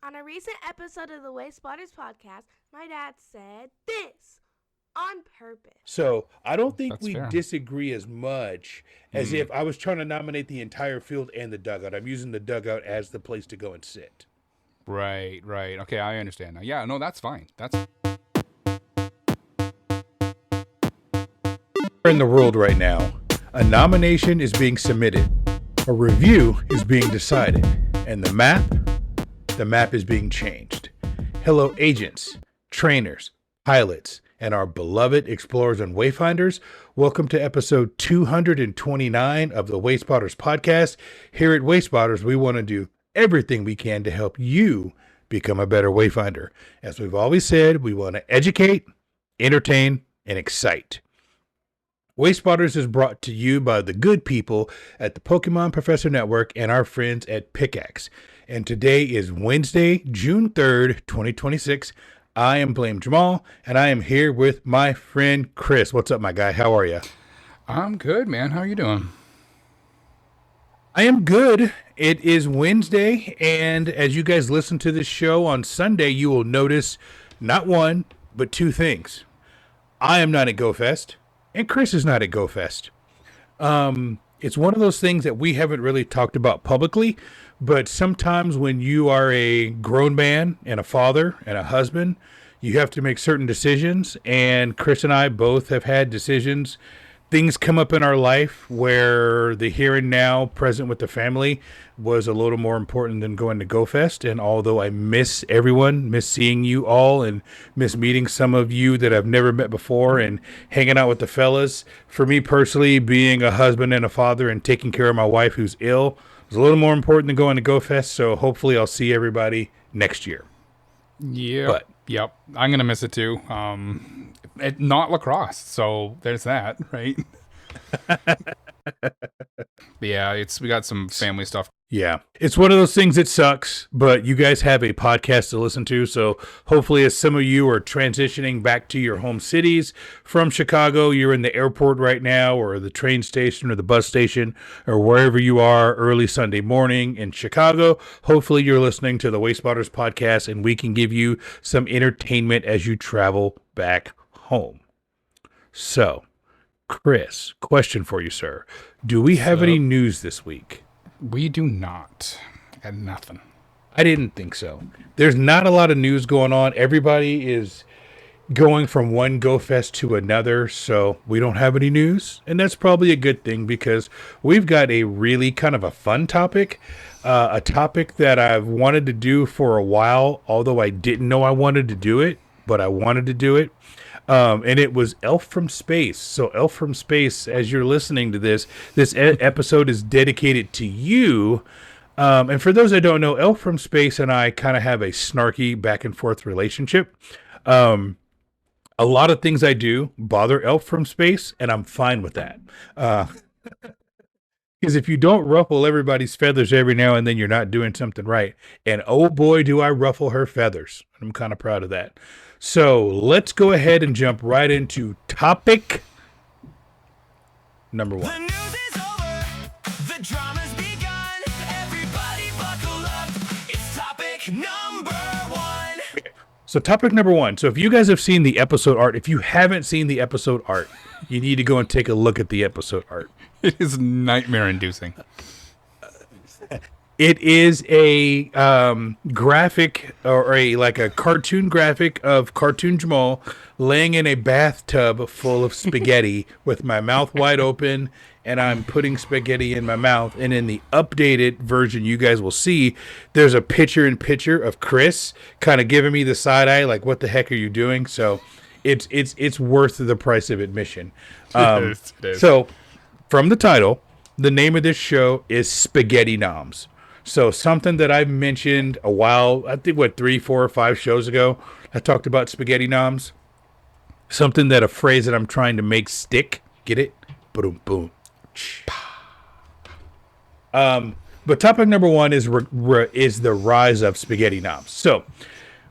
On a recent episode of the Wayspotters podcast, my dad said this on purpose. So I don't think That's we fair. disagree as much as if I was trying to nominate the entire field and the dugout. I'm using the dugout as the place to go and sit. Right. Okay, I understand now. Yeah, no, that's fine. That's In the world right now, a nomination is being submitted, a review is being decided, and the map is being changed. Hello, agents, trainers, pilots, and our beloved explorers and wayfinders. Welcome to episode 229 of the Wayspotters podcast. Here at Wayspotters, we want to do everything we can to help you become a better wayfinder. As we've always said, we want to educate, entertain, and excite. Wayspotters is brought to you by the good people at the Pokemon Professor Network and our friends at Pickaxe. And today is Wednesday, June 3rd, 2026. I am Jamal, and I am here with my friend Chris. What's up, my guy? How are you? I'm good, man. How are you doing? I am good. It is Wednesday, and as you guys listen to this show on Sunday, you will notice not one, but two things. I am not at GoFest, and Chris is not at GoFest. It's one of those things that we haven't really talked about publicly, but sometimes when you are a grown man and a father and a husband, you have to make certain decisions. And Chris and I both have had decisions. Things come up in our life where the here and now present with the family was a little more important than going to GoFest. And although I miss everyone, miss seeing you all, and miss meeting some of you that I've never met before and hanging out with the fellas, for me personally, being a husband and a father and taking care of my wife who's ill was a little more important than going to GoFest. So hopefully I'll see everybody next year. Yep. I'm gonna miss it too. Not lacrosse, so there's that, right? But yeah, we got some family stuff. Yeah, it's one of those things that sucks, but you guys have a podcast to listen to, so hopefully as some of you are transitioning back to your home cities from Chicago, you're in the airport right now, or the train station, or the bus station, or wherever you are early Sunday morning in Chicago, hopefully you're listening to the Wayspotters podcast, and we can give you some entertainment as you travel back home. So, Chris, question for you, sir. Do we have any news this week? We do not. Got nothing. I didn't think so. There's not a lot of news going on. Everybody is going from one GoFest to another, so we don't have any news. And that's probably a good thing because we've got a really kind of a fun topic, a topic that I've wanted to do for a while, although I didn't know I wanted to do it, but I wanted to do it. And it was Elf from Space. So Elf from Space, as you're listening to this episode is dedicated to you. And for those that don't know, Elf from Space and I kind of have a snarky back and forth relationship. A lot of things I do bother Elf from Space, and I'm fine with that. Because if you don't ruffle everybody's feathers every now and then, you're not doing something right. And oh boy, do I ruffle her feathers. I'm kind of proud of that. So let's go ahead and jump right into topic number one. The news is over. The drama's begun. Everybody buckle up. It's topic number one. So topic number one. So if you guys have seen the episode art, if you haven't seen the episode art, you need to go and take a look at the episode art. It is nightmare-inducing. It is a graphic or a cartoon graphic of Cartoon Jamal laying in a bathtub full of spaghetti with my mouth wide open, and I'm putting spaghetti in my mouth. And in the updated version you guys will see, there's a picture-in-picture of Chris kind of giving me the side eye, like, what the heck are you doing? So it's worth the price of admission. It is. So from the title, the name of this show is Spaghetti Noms. So something that I've mentioned a while, I think 3, 4, or 5 shows ago, I talked about spaghetti noms. Something that a phrase that I'm trying to make stick. Get it? Boom, boom. But topic number one is the rise of spaghetti noms. So,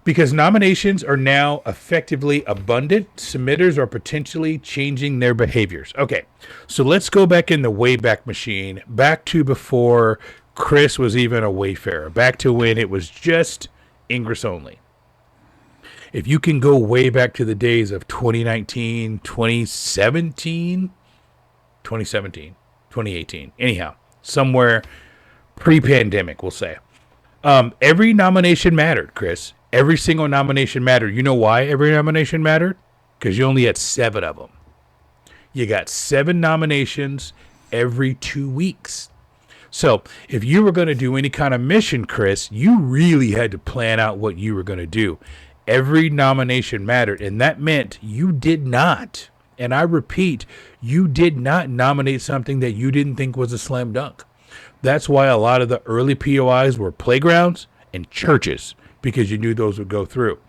because nominations are now effectively abundant, submitters are potentially changing their behaviors. Okay, so let's go back in the Wayback Machine, back to before Chris was even a Wayfarer, back to when it was just Ingress only. If you can go way back to the days of 2019, 2017, 2018, anyhow, somewhere pre-pandemic, we'll say. Every nomination mattered, Chris. Every single nomination mattered. You know why every nomination mattered? Because you only had 7 of them. You got 7 nominations every 2 weeks. So if you were going to do any kind of mission, Chris, you really had to plan out what you were going to do. Every nomination mattered, and that meant you did not, and I repeat, you did not nominate something that you didn't think was a slam dunk. That's why a lot of the early POIs were playgrounds and churches, because you knew those would go through.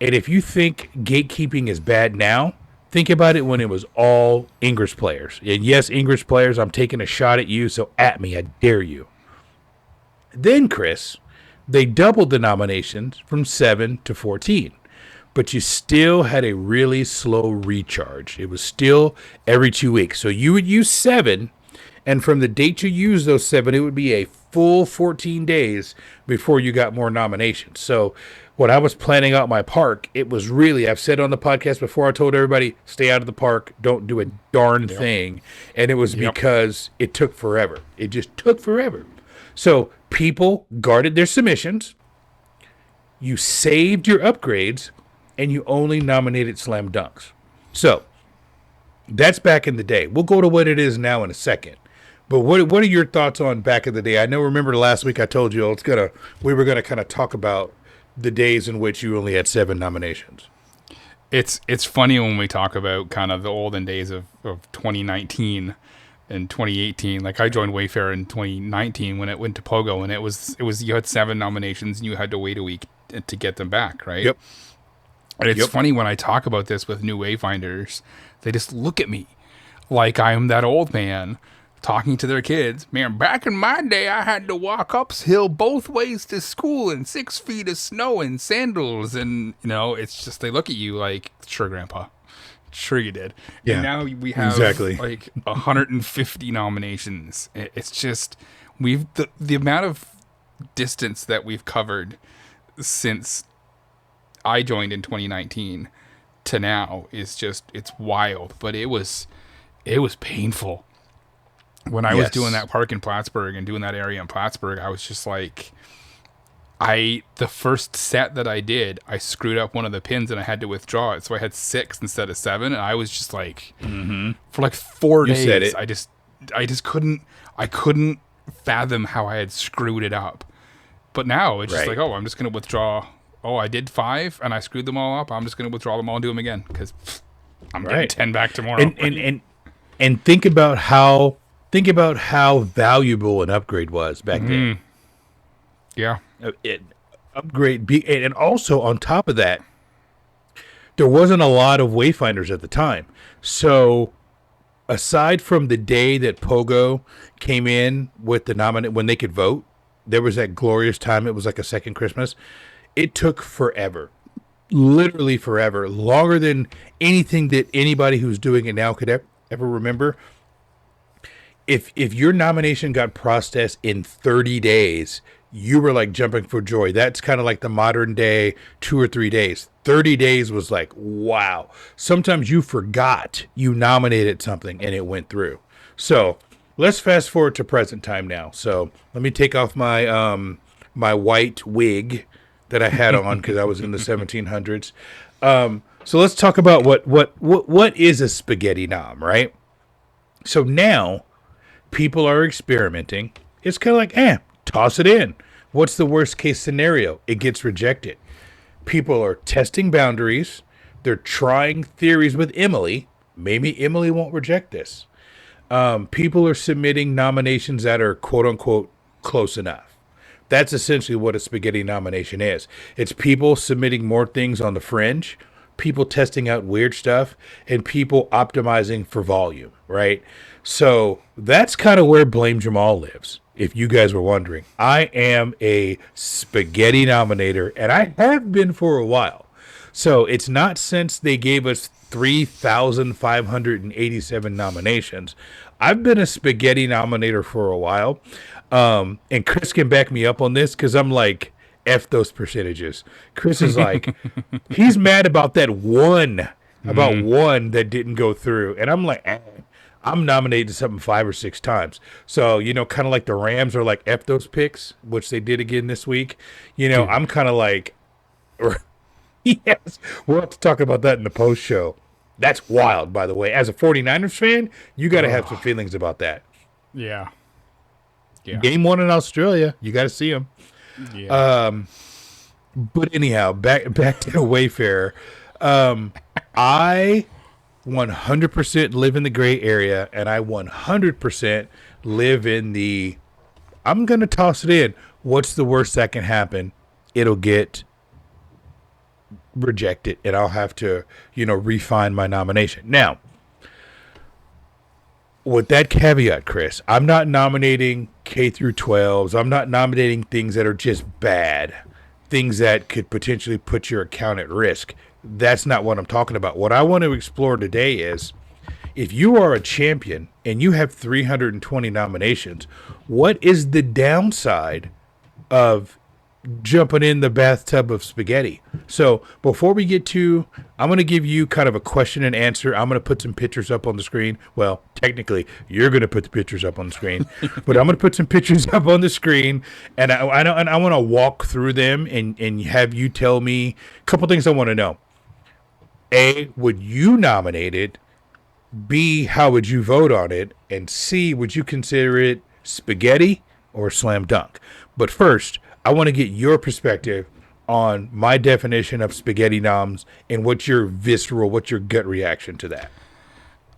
And if you think gatekeeping is bad now, think about it when it was all Ingress players. And yes, Ingress players, I'm taking a shot at you, so at me, I dare you. Then, Chris, they doubled the nominations from 7 to 14. But you still had a really slow recharge. It was still every 2 weeks. So you would use 7, and from the date you use those 7, it would be a full 14 days before you got more nominations. So when I was planning out my park, it was really, I've said on the podcast before, I told everybody, stay out of the park, don't do a darn thing. And it was because it took forever. It just took forever. So people guarded their submissions, you saved your upgrades, and you only nominated slam dunks. So that's back in the day. We'll go to what it is now in a second. But what are your thoughts on back in the day? I know, remember last week I told you we were gonna kind of talk about the days in which you only had 7 nominations. It's funny when we talk about kind of the olden days of 2019 and 2018. Like I joined Wayfarer in 2019 when it went to Pogo, and it was you had 7 nominations and you had to wait a week to get them back, right? Yep. And it's funny when I talk about this with new Wayfinders, they just look at me like I am that old man talking to their kids. Man, back in my day, I had to walk uphill both ways to school in 6 feet of snow and sandals. And, it's just, they look at you like, sure, Grandpa. Sure you did. Yeah, and now we have like 150 nominations. It's just, the amount of distance that we've covered since I joined in 2019 to now is just, it's wild. But it was painful. When I was doing that park in Plattsburgh and doing that area in Plattsburgh, I was just like, the first set that I did, I screwed up one of the pins and I had to withdraw it. So I had 6 instead of 7. And I was just like, for like 4 days, said it. I just couldn't fathom how I had screwed it up. But now it's just like, I'm just going to withdraw. Oh, I did 5 and I screwed them all up. I'm just going to withdraw them all and do them again because I'm getting 10 back tomorrow. And think about how valuable an upgrade was back then. Yeah. And also on top of that, there wasn't a lot of Wayfinders at the time. So aside from the day that Pogo came in with the nominate when they could vote, there was that glorious time. It was like a second Christmas. It took forever. Literally forever. Longer than anything that anybody who's doing it now could ever remember. If your nomination got processed in 30 days, you were like jumping for joy. That's kind of like the modern day 2 or 3 days. 30 days was like, wow. Sometimes you forgot you nominated something and it went through. So let's fast forward to present time now. So let me take off my my white wig that I had on because I was in the 1700s. So let's talk about what is a spaghetti nom, right? So now people are experimenting. It's kind of like, toss it in. What's the worst case scenario? It gets rejected. People are testing boundaries. They're trying theories with Emily. Maybe Emily won't reject this. People are submitting nominations that are quote unquote close enough. That's essentially what a spaghetti nomination is. It's people submitting more things on the fringe, people testing out weird stuff, and people optimizing for volume, right? So that's kind of where Blame Jamal lives, if you guys were wondering. I am a spaghetti nominator, and I have been for a while. So it's not since they gave us 3,587 nominations. I've been a spaghetti nominator for a while. And Chris can back me up on this because I'm like, F those percentages. Chris is like, he's mad about that one, that didn't go through. And I'm like, I'm nominated to something 5 or 6 times. So, kind of like the Rams are like F those picks, which they did again this week. I'm kind of like, yes, we'll have to talk about that in the post show. That's wild, by the way. As a 49ers fan, you got to have some feelings about that. Yeah. Game 1 in Australia, you got to see them. Yeah. But anyhow, back to Wayfarer. I 100% live in the gray area, and I 100% live in the, I'm going to toss it in. What's the worst that can happen? It'll get rejected, and I'll have to, refine my nomination. Now, with that caveat, Chris, I'm not nominating K through 12s. I'm not nominating things that are just bad, things that could potentially put your account at risk. That's not what I'm talking about. What I want to explore today is, if you are a champion and you have 320 nominations, what is the downside of jumping in the bathtub of spaghetti? So before we get to, I'm going to give you kind of a question and answer. I'm going to put some pictures up on the screen. Well, technically, you're going to put the pictures up on the screen, but I'm going to put some pictures up on the screen, and I want to walk through them and have you tell me a couple things I want to know. A, would you nominate it? B, how would you vote on it? And C, would you consider it spaghetti or slam dunk? But first, I want to get your perspective on my definition of spaghetti noms and what's your gut reaction to that.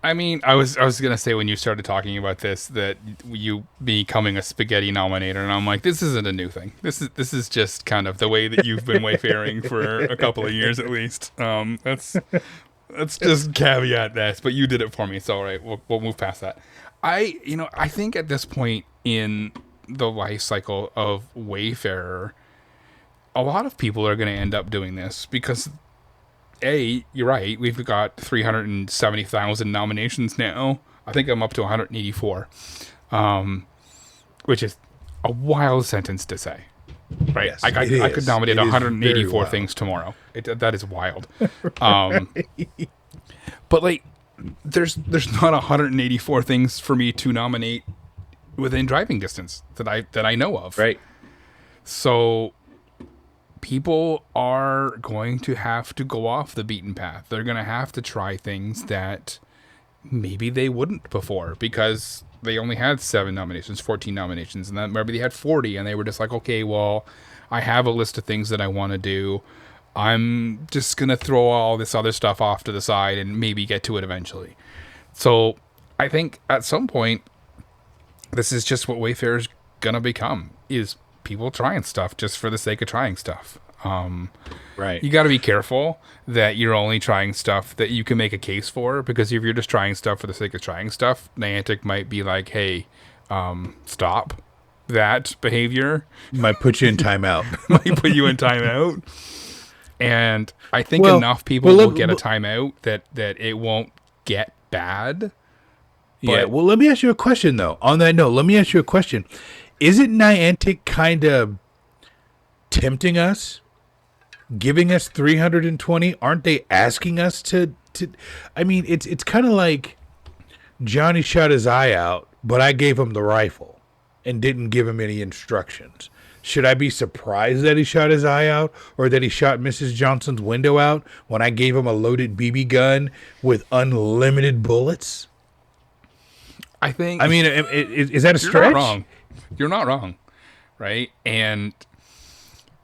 I mean, I was going to say when you started talking about this that you becoming a spaghetti nominator, and I'm like, this isn't a new thing. This is just kind of the way that you've been wayfaring for a couple of years at least. Let's just caveat this, but you did it for me, so all right, we'll move past that. I think at this point in the life cycle of Wayfarer, a lot of people are going to end up doing this because, A, you're right, we've got 370,000 nominations now. I think I'm up to 184, which is a wild sentence to say, right? Yes, I could nominate It is 184 very things tomorrow. That is wild. Right. But like, there's not 184 things for me to nominate within driving distance that I know of. Right. So people are going to have to go off the beaten path. They're going to have to try things that maybe they wouldn't before because they only had 14 nominations, and then maybe they had 40 and they were just like, okay, well, I have a list of things that I want to do. I'm just going to throw all this other stuff off to the side and maybe get to it eventually. So I think at some point, this is just what Wayfarer is going to become, is people trying stuff just for the sake of trying stuff. Right. You got to be careful that you're only trying stuff that you can make a case for, because if you're just trying stuff for the sake of trying stuff, Niantic might be like, hey, stop that behavior. Might put you in timeout. Might put you in timeout. And I think enough people will get a timeout that it won't get bad. Yeah, well, let me ask you a question, though. On that note, let me ask you a question. Isn't Niantic kind of tempting us, giving us 320? Aren't they asking us to I mean, it's kind of like Johnny shot his eye out, but I gave him the rifle and didn't give him any instructions. Should I be surprised that he shot his eye out, or that he shot Mrs. Johnson's window out when I gave him a loaded BB gun with unlimited bullets? I mean, is that a stretch? You're not wrong, right? And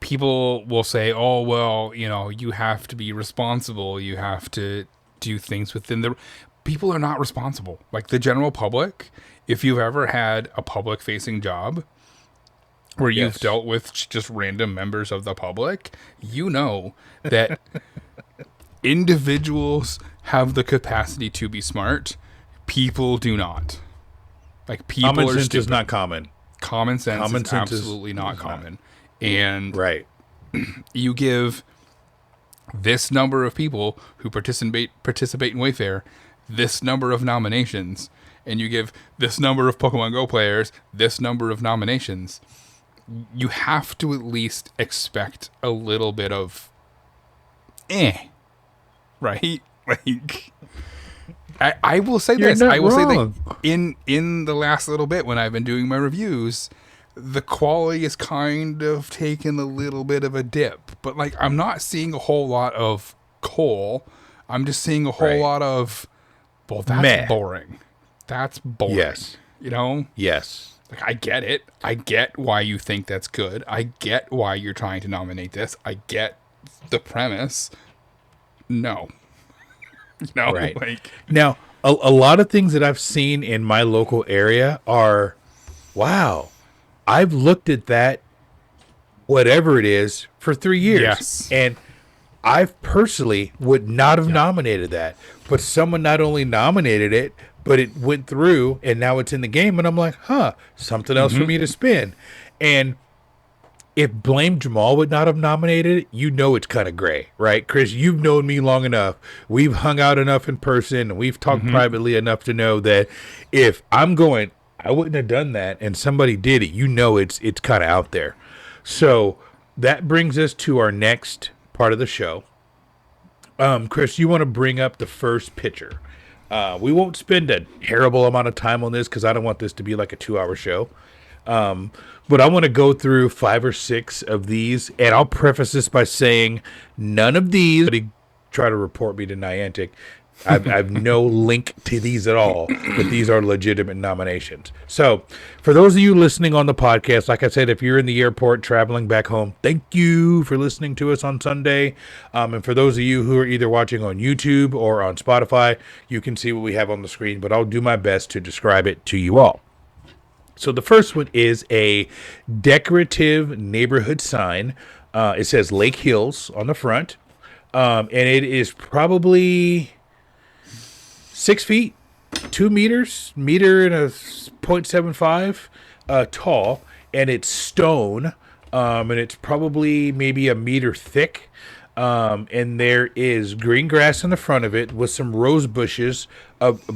people will say, oh, well, you have to be responsible. You have to do things within the... People are not responsible. Like the general public, if you've ever had a public-facing job where you've dealt with just random members of the public, you know that individuals have the capacity to be smart. People do not. Like, people common are sense stupid. is not common. Common sense is absolutely not common. And right. You give this number of people who participate in Wayfarer this number of nominations, and you give this number of Pokemon Go players this number of nominations, you have to at least expect a little bit of right? Like, I will say You're this. not I will say wrong. that in the last little bit when I've been doing my reviews, the quality is kind of taken a little bit of a dip. But like, I'm not seeing a whole lot of coal. I'm just seeing a whole lot of, well, that's Meh. boring. That's boring. Yes. You know? Yes. Like, I get it. I get why you think that's good. I get why you're trying to nominate this. I get the premise. No. You know? Right. Like, Now, a lot of things that I've seen in my local area are, wow, I've looked at that, whatever it is, for 3 years. Yes. And I personally would not have nominated that. But someone not only nominated it, but it went through and now it's in the game. And I'm like, something else for me to spin. And if Blame Jamal would not have nominated it, you know it's kind of gray, right? Chris, you've known me long enough. We've hung out enough in person and we've talked privately enough to know that if I'm going, I wouldn't have done that, and somebody did it, you know it's kind of out there. So that brings us to our next part of the show. Chris, you want to bring up the first picture. We won't spend a terrible amount of time on this because I don't want this to be like a 2-hour show. But I want to go through 5 or 6 of these, and I'll preface this by saying none of these try to report me to Niantic. I've no link to these at all, but these are legitimate nominations. So for those of you listening on the podcast, like I said, if you're in the airport traveling back home, thank you for listening to us on Sunday. And for those of you who are either watching on YouTube or on Spotify, you can see what we have on the screen, but I'll do my best to describe it to you all. So the first one is a decorative neighborhood sign. It says Lake Hills on the front. And it is probably 6 feet, 2 meters, meter and a 0.75 tall, and it's stone, and it's probably maybe a meter thick. And there is green grass in the front of it with some rose bushes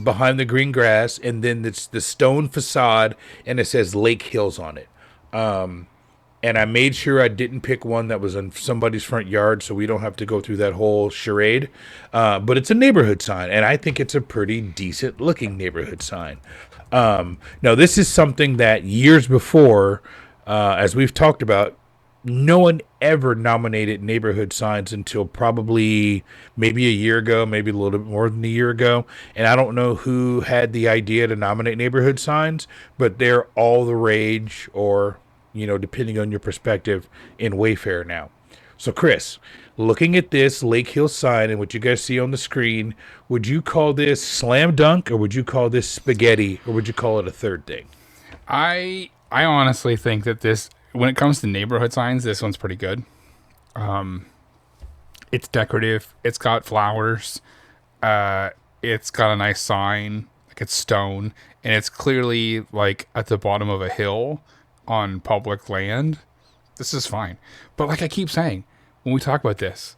behind the green grass, and then it's the stone facade, and it says Lake Hills on it. And I made sure I didn't pick one that was in somebody's front yard so we don't have to go through that whole charade. But it's a neighborhood sign, and I think it's a pretty decent looking neighborhood sign. Now, this is something that years before, as we've talked about, no one ever nominated neighborhood signs until probably maybe a year ago, maybe a little bit more than a year ago. And I don't know who had the idea to nominate neighborhood signs, but they're all the rage, or, you know, depending on your perspective, in Wayfarer now. So, Chris, looking at this Lake Hill sign and what you guys see on the screen, would you call this slam dunk, or would you call this spaghetti, or would you call it a third thing? I honestly think that this, when it comes to neighborhood signs, this one's pretty good. It's decorative. It's got flowers. It's got a nice sign. Like, it's stone, and it's clearly like at the bottom of a hill on public land. This is fine. But like I keep saying, when we talk about this,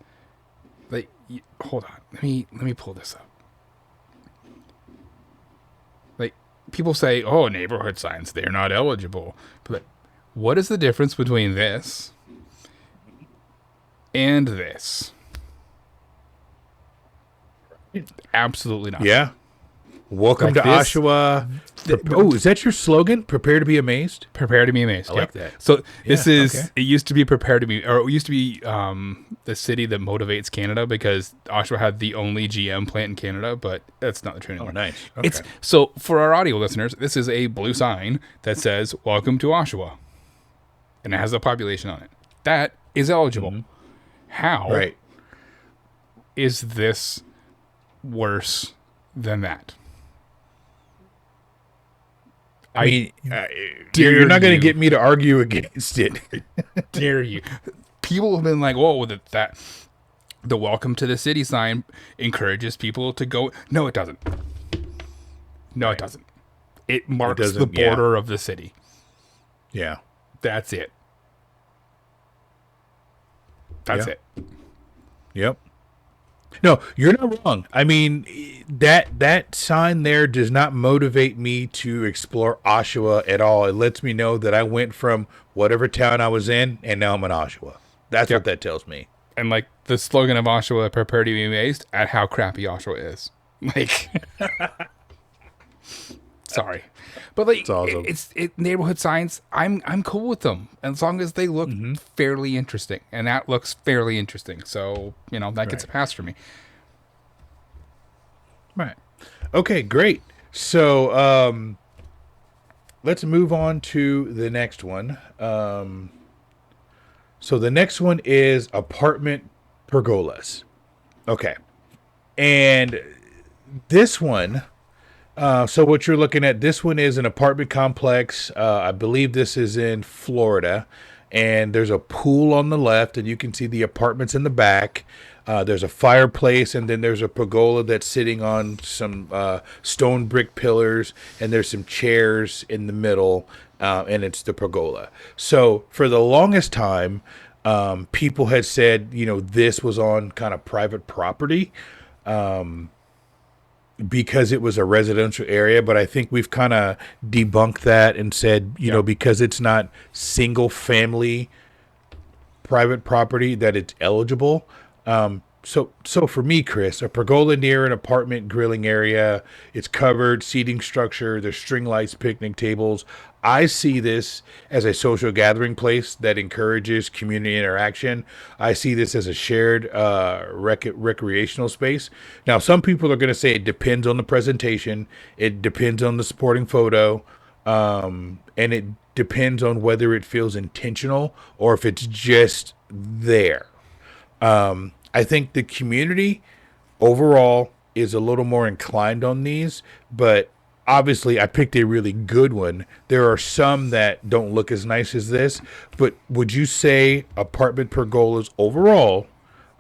like, hold on, let me pull this up. Like, people say, oh, neighborhood signs, they're not eligible. But what is the difference between this and this? Absolutely not. Yeah. Welcome Like to this- Oshawa. Is that your slogan? Prepare to be amazed? Prepare to be amazed. I like that. So this Yeah, is, okay. it used to be prepare to be, or it used to be the city that motivates Canada, because Oshawa had the only GM plant in Canada, but that's not the truth anymore. Nice. Okay. It's, so for our audio listeners, this is a blue sign that says, welcome to Oshawa. And it has a population on it. That is eligible. How Right. is this worse than that? I mean, dare you're not going you. to get me to argue against it. Dare you? People have been like, "Whoa, that the welcome to the city sign encourages people to go." No, it doesn't. No, it doesn't. It marks the doesn't, yeah. border of the city. Yeah. That's it. That's Yeah. it. Yep. No, you're not wrong. I mean, that sign there does not motivate me to explore Oshawa at all. It lets me know that I went from whatever town I was in, and now I'm in Oshawa. That's what Yep. that tells me. And like the slogan of Oshawa, prepare to be amazed at how crappy Oshawa is. Like, sorry, but like It's awesome. it's neighborhood signs. I'm cool with them as long as they look fairly interesting, and that looks fairly interesting. So that gets a pass for me. Right. Okay, great. So let's move on to the next one. So the next one is apartment pergolas. Okay. And this one, so what you're looking at, this one is an apartment complex. I believe this is in Florida. And there's a pool on the left, and you can see the apartments in the back. There's a fireplace, and then there's a pergola that's sitting on some stone brick pillars, and there's some chairs in the middle, and it's the pergola. So for the longest time, people had said, this was on kind of private property because it was a residential area, but I think we've kind of debunked that and said, because it's not single family private property, that it's eligible. So for me, Chris, a pergola near an apartment grilling area, it's covered, seating structure, there's string lights, picnic tables. I see this as a social gathering place that encourages community interaction. I see this as a shared recreational space. Now, some people are going to say it depends on the presentation. It depends on the supporting photo. And it depends on whether it feels intentional or if it's just there. I think the community overall is a little more inclined on these, but obviously I picked a really good one. There are some that don't look as nice as this, but would you say apartment pergolas overall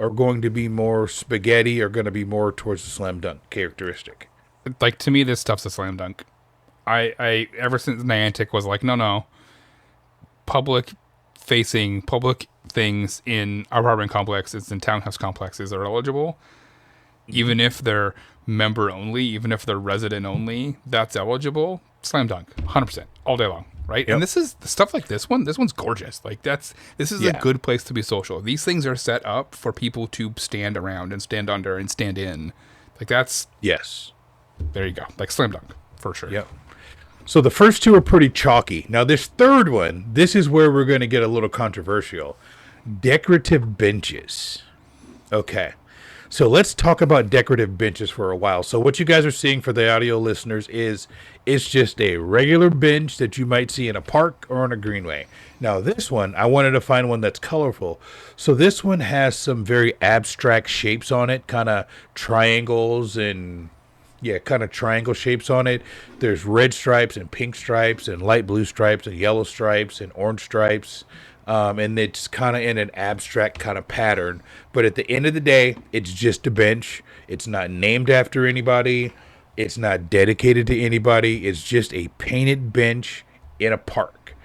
are going to be more spaghetti or going to be more towards the slam dunk characteristic? Like, to me, this stuff's a slam dunk. I ever since Niantic was like, no, public things in apartment complexes and townhouse complexes are eligible, even if they're member only, even if they're resident only, that's eligible. Slam dunk, 100% all day long, right? Yep. And this is stuff like this one. This one's gorgeous. Like, this is a good place to be social. These things are set up for people to stand around and stand under and stand in. Like, that's Yes. there you go. Like, slam dunk for sure. Yep. So the first two are pretty chalky. Now this third one, this is where we're going to get a little controversial. Decorative benches. Okay. So let's talk about decorative benches for a while. So what you guys are seeing for the audio listeners is it's just a regular bench that you might see in a park or on a greenway. Now this one, I wanted to find one that's colorful. So this one has some very abstract shapes on it, kind of triangles and kind of triangle shapes on it. There's red stripes and pink stripes and light blue stripes and yellow stripes and orange stripes. And it's kind of in an abstract kind of pattern. But at the end of the day, it's just a bench. It's not named after anybody. It's not dedicated to anybody. It's just a painted bench in a park.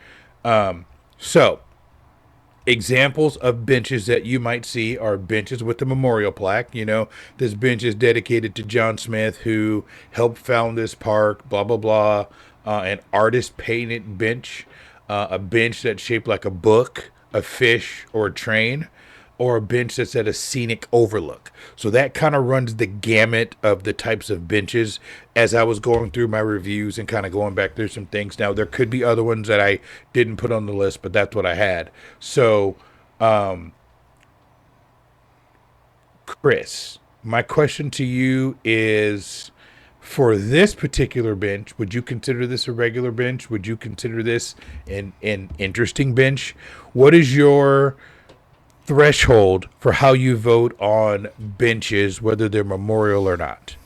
So examples of benches that you might see are benches with the memorial plaque. This bench is dedicated to John Smith, who helped found this park, blah, blah, blah. An artist painted bench, a bench that's shaped like a book, a fish, or a train, or a bench that's at a scenic overlook. So that kind of runs the gamut of the types of benches as I was going through my reviews and kind of going back through some things. Now, there could be other ones that I didn't put on the list, but that's what I had. So, Chris, my question to you is, for this particular bench, would you consider this a regular bench? Would you consider this an interesting bench? What is your threshold for how you vote on benches, whether they're memorial or not?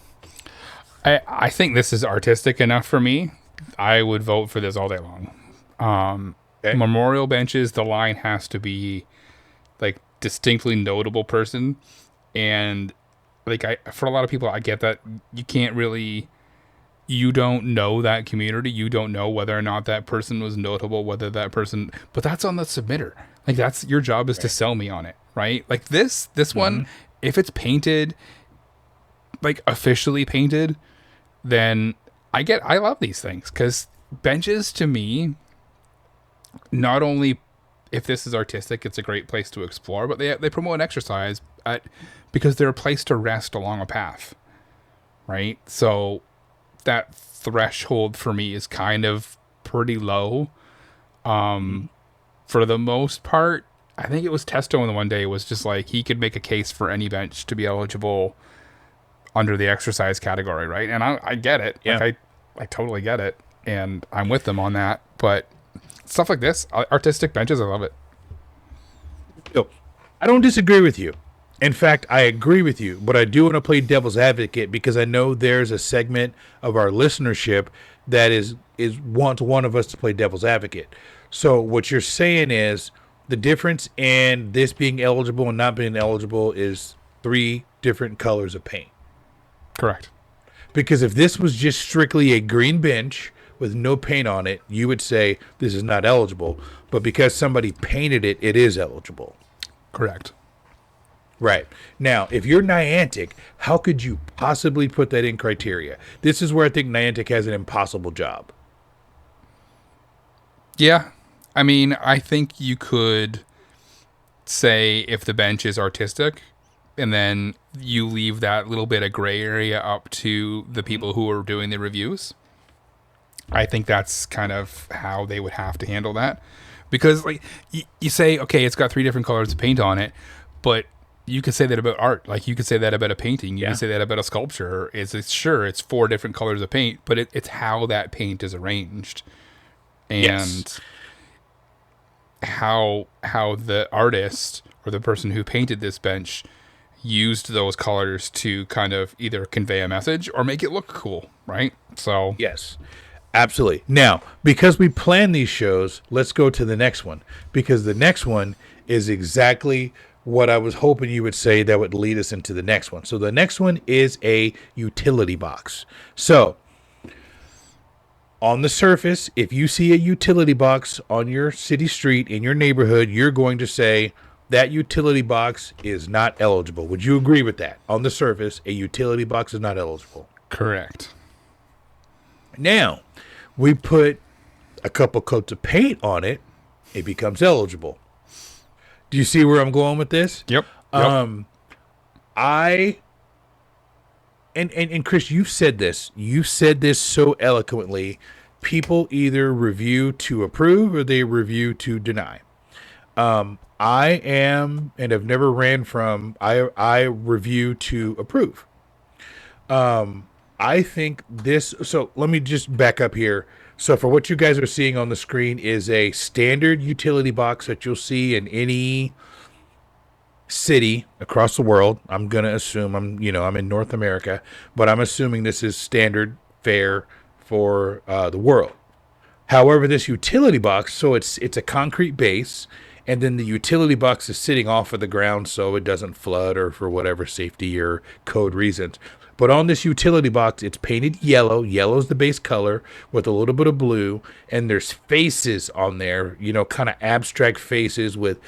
I think this is artistic enough for me. I would vote for this all day long. Okay. Memorial benches, the line has to be like distinctly notable person, and like for a lot of people, I get that you don't know that community, you don't know whether or not that person was notable, but that's on the submitter. Like, that's your job is to sell me on it, right? Like this one, if it's painted, like officially painted, then I love these things, because benches to me, not only if this is artistic, it's a great place to explore, but they promote an exercise because they're a place to rest along a path, right? So that threshold for me is kind of pretty low. For the most part, I think it was Testo in the one day was just like, he could make a case for any bench to be eligible under the exercise category, right? And I get it. Yeah. Like I totally get it, and I'm with them on that. But stuff like this, artistic benches, I love it. Yo, I don't disagree with you. In fact, I agree with you, but I do want to play devil's advocate, because I know there's a segment of our listenership that is wants one of us to play devil's advocate. So what you're saying is the difference in this being eligible and not being eligible is 3 different colors of paint. Correct. Because if this was just strictly a green bench with no paint on it, you would say this is not eligible. But because somebody painted it, it is eligible. Correct. Right. Now, if you're Niantic, how could you possibly put that in criteria? This is where I think Niantic has an impossible job. Yeah. I mean, I think you could say if the bench is artistic, and then you leave that little bit of gray area up to the people who are doing the reviews. I think that's kind of how they would have to handle that. Because like you say, okay, it's got 3 different colors of paint on it, but you could say that about art. Like you could say that about a painting. You could say that about a sculpture. It's 4 different colors of paint, but it's how that paint is arranged. And Yes. how the artist or the person who painted this bench used those colors to kind of either convey a message or make it look cool, right? So Yes. Absolutely. Now, because we plan these shows, let's go to the next one. Because the next one is exactly what I was hoping you would say that would lead us into the next one. So the next one is a utility box. So on the surface, if you see a utility box on your city street in your neighborhood, you're going to say that utility box is not eligible. Would you agree with that? On the surface, a utility box is not eligible. correct. Now, we put a couple coats of paint on it, it becomes eligible. Do you see where I'm going with this? Yep. And Chris, you've said this. You said this so eloquently. People either review to approve or they review to deny. I am and have never ran from I review to approve. I think this, so let me just back up here. So for what you guys are seeing on the screen is a standard utility box that you'll see in any city across the world. I'm going to assume I'm in North America, but I'm assuming this is standard fare for the world. However, this utility box, so it's a concrete base, and then the utility box is sitting off of the ground so it doesn't flood or for whatever safety or code reasons. But on this utility box, it's painted yellow. Yellow is the base color with a little bit of blue. And there's faces on there, kind of abstract faces with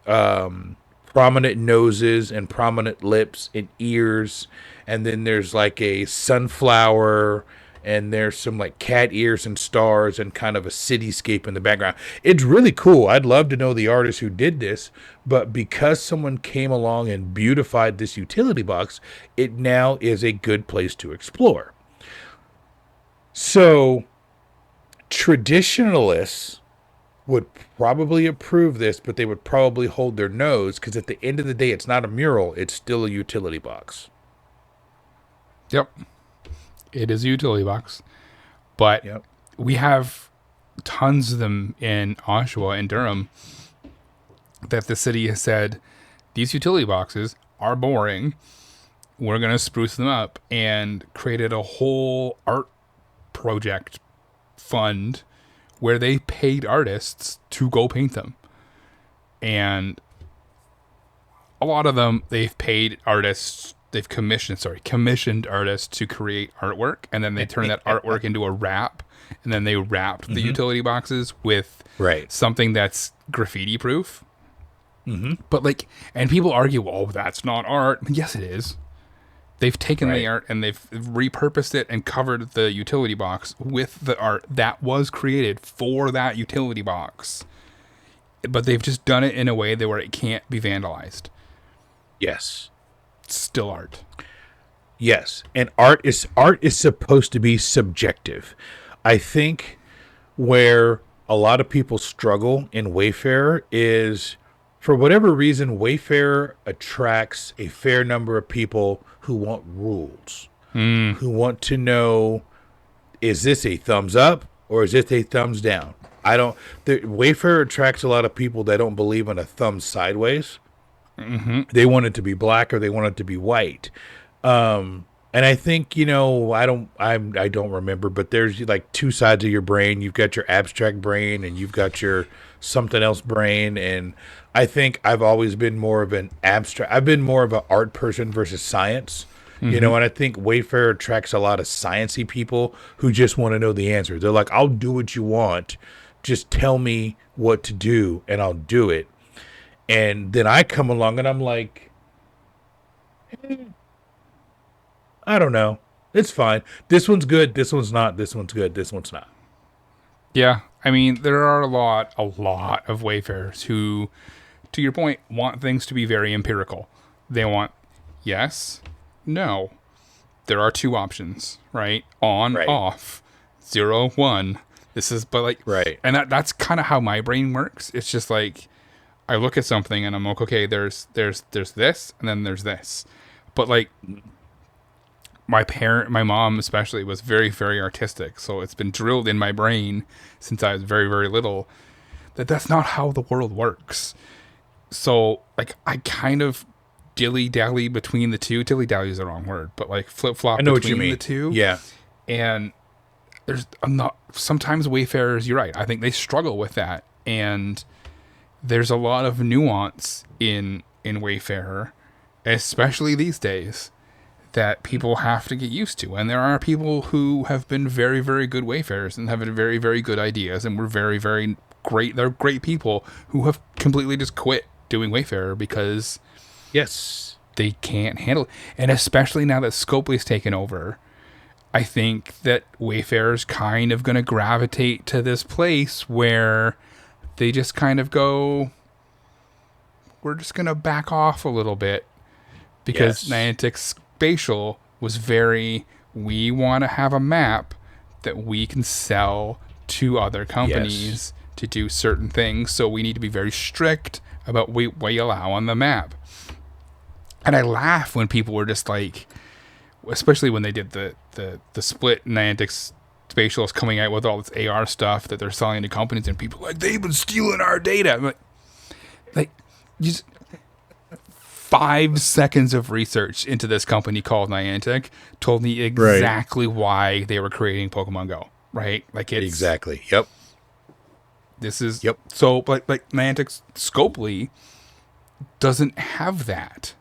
prominent noses and prominent lips and ears. And then there's like a sunflower, and there's some like cat ears and stars and kind of a cityscape in the background. It's really cool. I'd love to know the artist who did this, but because someone came along and beautified this utility box, it now is a good place to explore. So traditionalists would probably approve this, but they would probably hold their nose because at the end of the day, it's not a mural. It's still a utility box. Yep. It is a utility box, but we have tons of them in Oshawa and Durham that the city has said, these utility boxes are boring. We're going to spruce them up, and created a whole art project fund where they paid artists to go paint them. And a lot of them, they've paid artists, they've commissioned artists to create artwork, and then they turn that artwork into a wrap, and then they wrapped the utility boxes with something that's graffiti proof. But like, and people argue, oh, that's not art. Yes, it is. They've taken the art and they've repurposed it and covered the utility box with the art that was created for that utility box. But they've just done it in a way that where it can't be vandalized. Yes. It's still art. Yes. And art is supposed to be subjective. I think where a lot of people struggle in Wayfarer is, for whatever reason, Wayfarer attracts a fair number of people who want rules, who want to know, is this a thumbs up or is this a thumbs down? Wayfarer attracts a lot of people that don't believe in a thumb sideways. They want it to be black or they want it to be white. And I think, I don't remember, but there's like two sides of your brain. You've got your abstract brain and you've got your something else brain. And I think I've always been more of an art person versus science, and I think Wayfarer attracts a lot of sciencey people who just want to know the answer. They're like, I'll do what you want. Just tell me what to do and I'll do it. And then I come along and I'm like, I don't know. It's fine. This one's good. This one's not. This one's good. This one's not. Yeah. I mean, there are a lot of Wayfarers who, to your point, want things to be very empirical. They want yes, no. There are two options, right? On, off, 0, 1. This is, but like, right. And that's kind of how my brain works. It's just like, I look at something and I'm like, okay, there's this, and then there's this. But like, my mom especially was very, very artistic. So it's been drilled in my brain since I was very, very little that that's not how the world works. So like, I kind of dilly-dally between the two. Dilly-dally is the wrong word, but like flip-flop between the two. Yeah. And sometimes Wayfarers, you're right. I think they struggle with that. And there's a lot of nuance in Wayfarer, especially these days, that people have to get used to. And there are people who have been very, very good Wayfarers and have very, very good ideas and were very, very great. They're great people who have completely just quit doing Wayfarer because they can't handle it. And especially now that Scopely's taken over, I think that Wayfarer's kind of going to gravitate to this place where they just kind of go, we're just going to back off a little bit because Niantic Spatial was we want to have a map that we can sell to other companies to do certain things. So we need to be very strict about what we allow on the map. And I laugh when people were just like, especially when they did the split, Niantic Spatial is coming out with all this AR stuff that they're selling to companies, and people are like, they've been stealing our data. I'm like just 5 seconds of research into this company called Niantic told me exactly why they were creating Pokemon Go. Right? Like it's exactly. Yep. This is so like Niantic Scopely doesn't have that.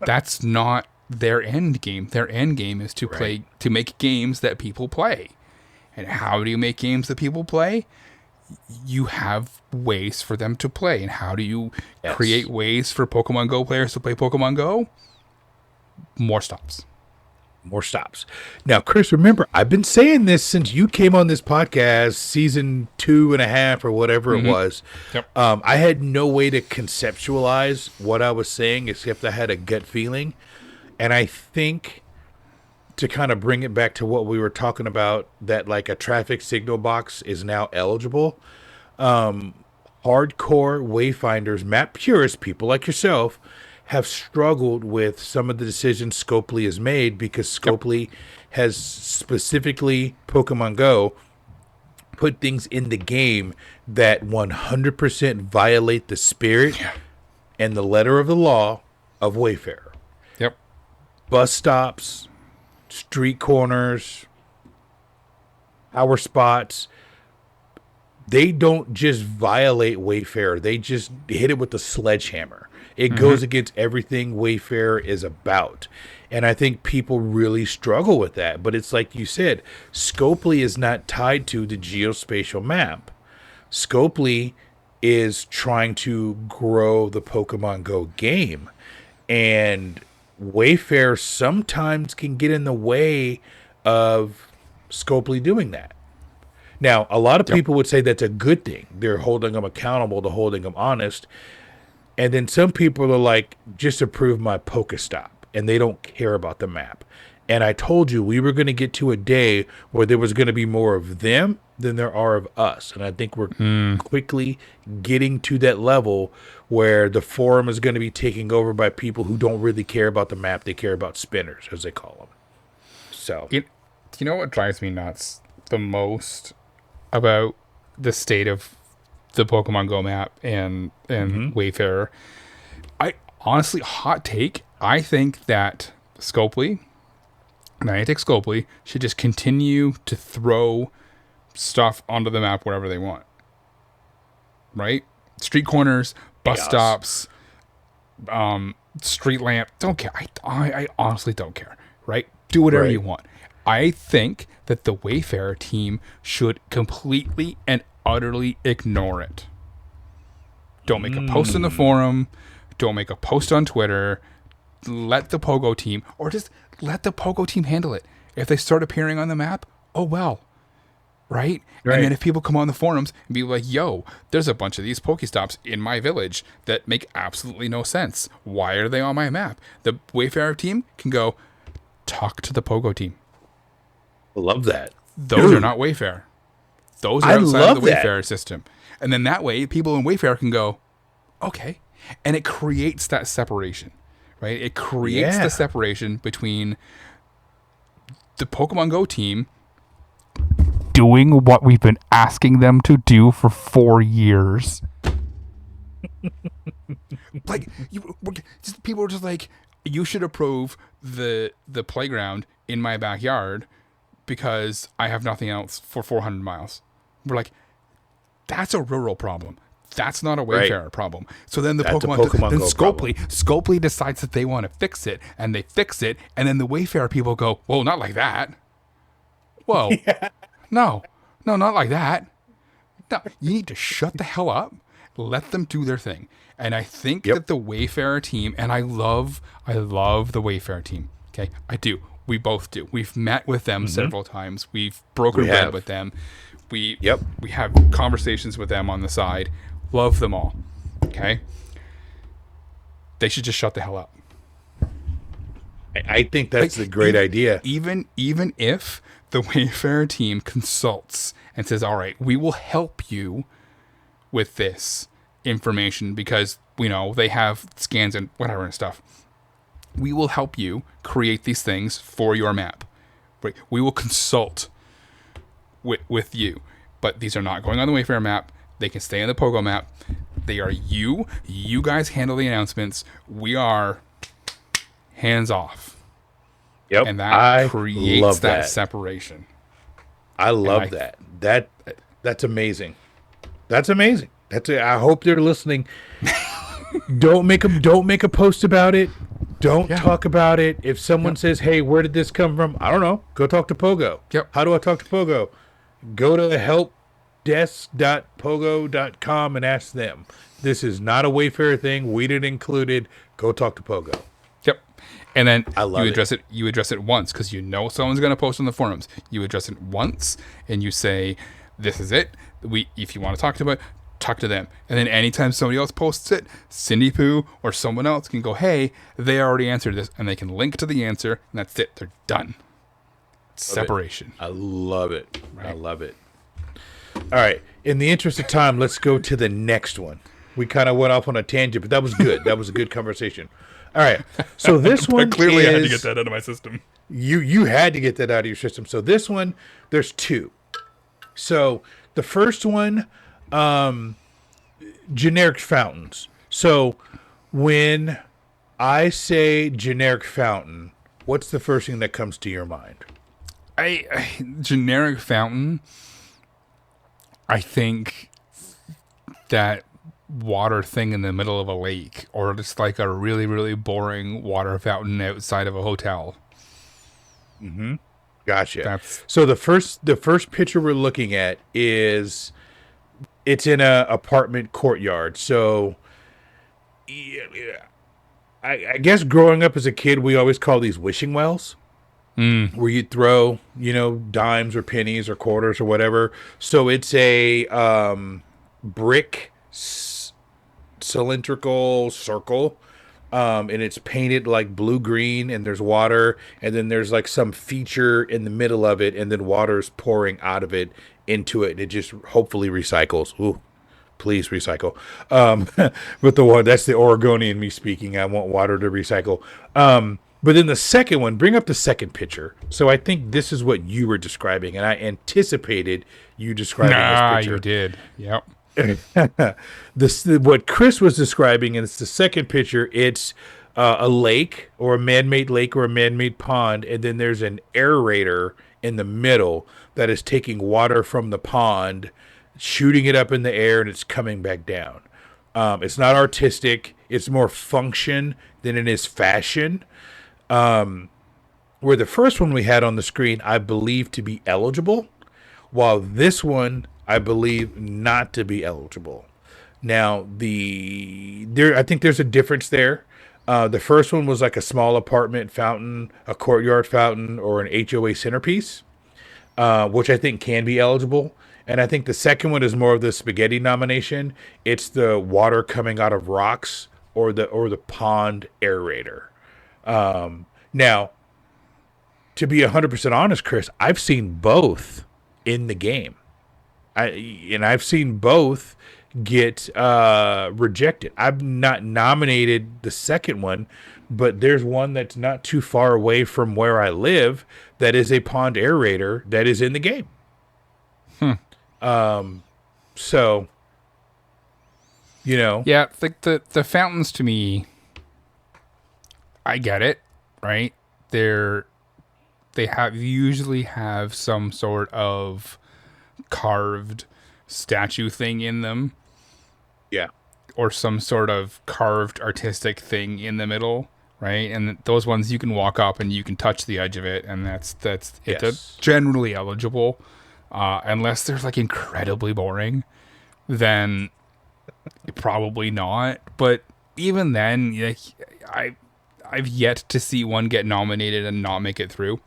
That's not their end game. Their end game is to play, to make games that people play. And how do you make games that people play? You have ways for them to play. And how do you create ways for Pokemon Go players to play Pokemon Go? More stops. More stops. Now, Chris, remember, I've been saying this since you came on this podcast, season 2.5 or whatever it was. Yep. I had no way to conceptualize what I was saying, except I had a gut feeling. And I think, to kind of bring it back to what we were talking about, that like a traffic signal box is now eligible. Hardcore Wayfinders, map purists, people like yourself, have struggled with some of the decisions Scopely has made, because Scopely has specifically, Pokemon Go, put things in the game that 100% violate the spirit and the letter of the law of Wayfarer. Yep. Bus stops, street corners, power spots. They don't just violate Wayfarer. They just hit it with a sledgehammer. It goes against everything Wayfarer is about. And I think people really struggle with that. But it's like you said, Scopely is not tied to the geospatial map. Scopely is trying to grow the Pokemon Go game. And Wayfarer sometimes can get in the way of Scopely doing that. Now, a lot of people would say that's a good thing. They're holding them accountable to holding them honest. And then some people are like, just approve my Pokestop. And they don't care about the map. And I told you we were going to get to a day where there was going to be more of them than there are of us. And I think we're quickly getting to that level where the forum is going to be taken over by people who don't really care about the map. They care about spinners, as they call them. So, you know what drives me nuts the most about the state of the Pokemon Go map and Wayfarer? I honestly, hot take, I think that Scopely, Niantic Scopely, should just continue to throw stuff onto the map wherever they want. Right? Street corners, bus stops, street lamp. Don't care. I honestly don't care. Right? Do whatever you want. I think that the Wayfarer team should completely and utterly ignore it. Don't make a post in the forum. Don't make a post on Twitter. Let the Pogo team, or just let the Pogo team handle it. If they start appearing on the map, oh well. Right? And then if people come on the forums and be like, yo, there's a bunch of these Pokestops in my village that make absolutely no sense. Why are they on my map? The Wayfarer team can go, talk to the Pogo team. I love that. Those are not Wayfarer. Those are outside of the Wayfarer system. And then that way, people in Wayfarer can go, okay. And it creates that separation, right? It creates the separation between the Pokemon Go team doing what we've been asking them to do for 4 years. Like, people were just like, you should approve the playground in my backyard because I have nothing else for 400 miles. We're like, that's a rural problem. That's not a Wayfarer problem. So then then Scopely decides that they want to fix it, and they fix it, and then the Wayfarer people go, well, not like that. Whoa. No, not like that. No, you need to shut the hell up. Let them do their thing. And I think that the Wayfarer team, and I love the Wayfarer team. Okay, I do. We both do. We've met with them several times. We've broken bread with them. We have conversations with them on the side. Love them all. Okay? They should just shut the hell up. I think that's a great idea. Even if the Wayfarer team consults and says, all right, we will help you with this information because, they have scans and whatever and stuff. We will help you create these things for your map. Right? We will consult with you. But these are not going on the Wayfarer map. They can stay on the Pogo map. They are you. You guys handle the announcements. We are hands off. Yep. And that creates that separation. I love that. That's amazing. That's amazing. I hope they're listening. Don't make a post about it. Don't talk about it. If someone says, "Hey, where did this come from?" I don't know. Go talk to Pogo. Yep. How do I talk to Pogo? Go to helpdesk.pogo.com and ask them. This is not a Wayfarer thing. We didn't include it. Go talk to Pogo. Yep. And then you address it. You address it once because someone's going to post on the forums. You address it once and you say, "This is it. If you want to talk to it, talk to them." And then anytime somebody else posts it, Cindy Poo or someone else can go, "Hey, they already answered this," and they can link to the answer, and that's it. They're done. Separation. I love it. Right. I love it. All right. In the interest of time, let's go to the next one. We kind of went off on a tangent, but that was good. That was a good conversation. All right. So this one clearly I had to get that out of my system. You had to get that out of your system. So this one, there's two. So the first one, generic fountains. So when I say generic fountain, what's the first thing that comes to your mind? Generic fountain, I think that water thing in the middle of a lake, or just like a really, really boring water fountain outside of a hotel. Mm-hmm. Gotcha. So the first picture we're looking at is it's in a apartment courtyard. So yeah, I guess growing up as a kid, we always call these wishing wells, where you throw, dimes or pennies or quarters or whatever. So it's a brick cylindrical circle, and it's painted like blue green, and there's water, and then there's like some feature in the middle of it, and then water's pouring out of it into it, and it just hopefully recycles. Ooh, please recycle. But that's the Oregonian me speaking. I want water to recycle. But then the second one, bring up the second picture. So I think this is what you were describing, and I anticipated you describing this picture. You did. Yep. What Chris was describing, and it's the second picture. It's a lake or a man-made lake or a man-made pond, and then there's an aerator in the middle that is taking water from the pond, shooting it up in the air, and it's coming back down. It's not artistic. It's more function than it is fashion. Where the first one we had on the screen, I believe to be eligible, while this one I believe not to be eligible. Now, I think there's a difference there. The first one was like a small apartment fountain, a courtyard fountain, or an HOA centerpiece, which I think can be eligible. And I think the second one is more of the spaghetti nomination. It's the water coming out of rocks or the pond aerator. Now, to be 100% honest, Chris, I've seen both in the game. I've seen both get rejected. I've not nominated the second one, but there's one that's not too far away from where I live that is a pond aerator that is in the game. So, Yeah, like the fountains to me, I get it, right? They usually have some sort of carved statue thing in them. Yeah. Or some sort of carved artistic thing in the middle, right? And those ones you can walk up and you can touch the edge of it, and that's Yes. It's generally eligible. Unless they're like incredibly boring, then probably not. But even then, I've yet to see one get nominated and not make it through.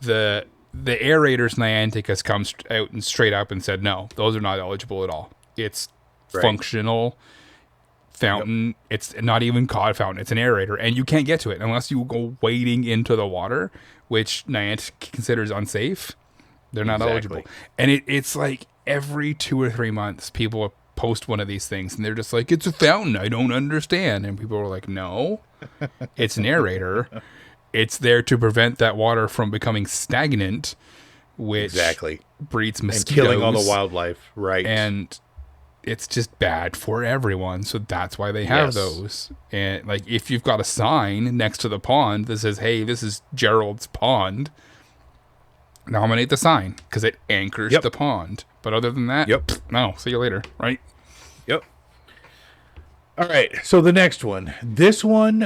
The aerators Niantic has come out and straight up and said, no, those are not eligible at all. It's functional fountain. Yep. It's not even cod fountain. It's an aerator, and you can't get to it unless you go wading into the water, which Niantic considers unsafe. They're not eligible. And it's like every 2 or 3 months, people post one of these things, and they're just like, it's a fountain. I don't understand. And people are like, no, it's an aerator. It's there to prevent that water from becoming stagnant, which breeds mosquitoes. And killing all the wildlife, right. And it's just bad for everyone. So that's why they have those. And like, if you've got a sign next to the pond that says, hey, this is Gerald's pond, nominate the sign because it anchors the pond. But other than that, no, see you later, right? Yep. All right, so the next one. This one,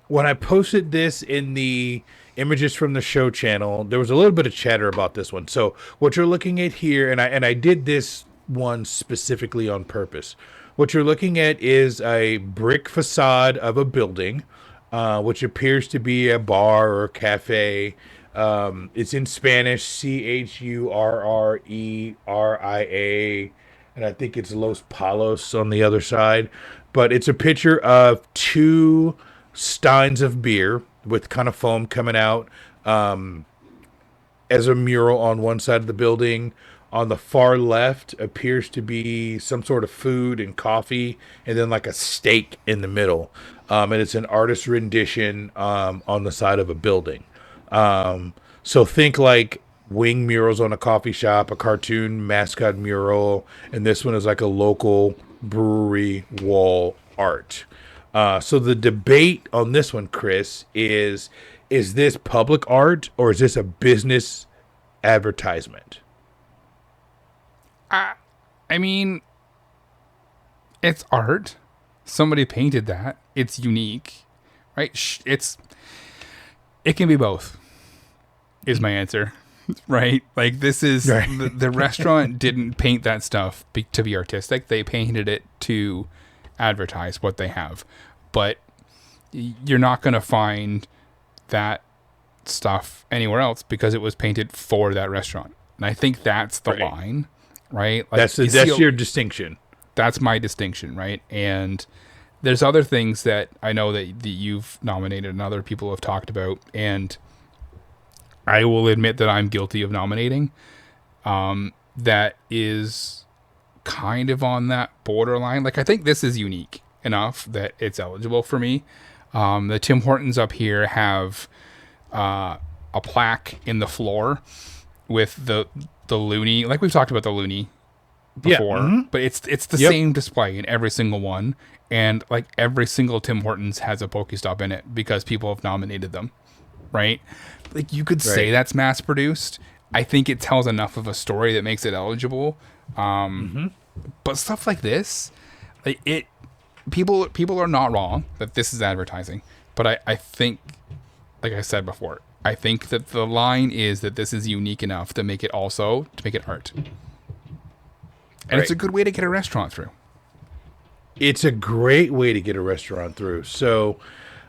when I posted this in the images from the show channel, there was a little bit of chatter about this one. So what you're looking at here, and I did this one specifically on purpose. What you're looking at is a brick facade of a building, which appears to be a bar or a cafe. It's in Spanish, Churreria, and I think it's Los Palos on the other side. But it's a picture of 2 steins of beer with kind of foam coming out as a mural on one side of the building. On the far left appears to be some sort of food and coffee, and then like a steak in the middle. And it's an artist's rendition on the side of a building. So think like wing murals on a coffee shop, a cartoon mascot mural, and this one is like a local brewery wall art. So the debate on this one, Chris, is this public art or is this a business advertisement? I mean, it's art. Somebody painted that. It's unique, right? It can be both. Is my answer. right? Like this is Right. the restaurant didn't paint that stuff to be artistic. They painted it to advertise what they have. But you're not going to find that stuff anywhere else because it was painted for that restaurant. And I think that's the line, right? Like that's your distinction. That's my distinction, right? And there's other things that I know that you've nominated and other people have talked about, and I will admit that I'm guilty of nominating. That is kind of on that borderline. Like, I think this is unique enough that it's eligible for me. The Tim Hortons up here have a plaque in the floor with the Looney. Like, we've talked about the Looney before, but it's the same display in every single one. And like every single Tim Hortons has a Pokestop in it because people have nominated them, right? Like you could say that's mass produced. I think it tells enough of a story that makes it eligible. But stuff like this, like people are not wrong that this is advertising. But I think, like I said before, I think that the line is that this is unique enough to make it art. And it's a good way to get a restaurant through. It's a great way to get a restaurant through. So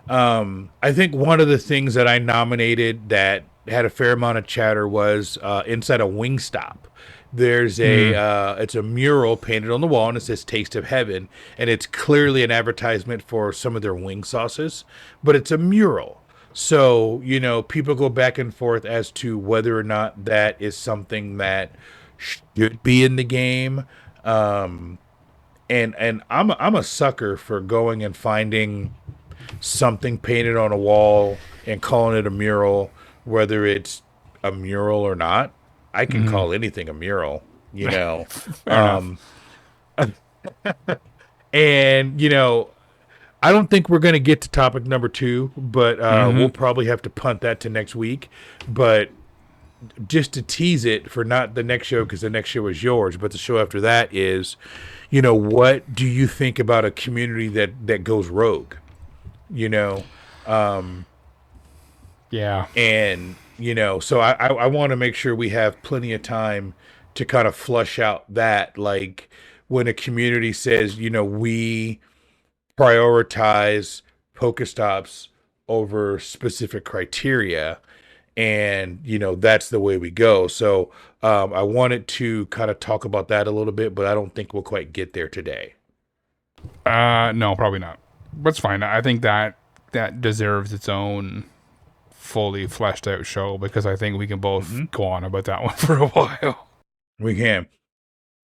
I think one of the things that I nominated that had a fair amount of chatter was inside a Wingstop. There's it's a mural painted on the wall and it says Taste of Heaven. And it's clearly an advertisement for some of their wing sauces, but it's a mural. So, people go back and forth as to whether or not that is something that should be in the game. And I'm a sucker for going and finding something painted on a wall and calling it a mural, whether it's a mural or not. I can call anything a mural, And I don't think we're going to get to topic number 2, but we'll probably have to punt that to next week. But just to tease it for not the next show, because the next show is yours, but the show after that is, what do you think about a community that goes rogue? Yeah. And, so I want to make sure we have plenty of time to kind of flush out that, like, when a community says, we prioritize Pokestops over specific criteria, and that's the way we go. So I wanted to kind of talk about that a little bit, but I don't think we'll quite get there today. No, probably not. But it's fine. I think that deserves its own fully fleshed out show, because I think we can both go on about that one for a while. We can.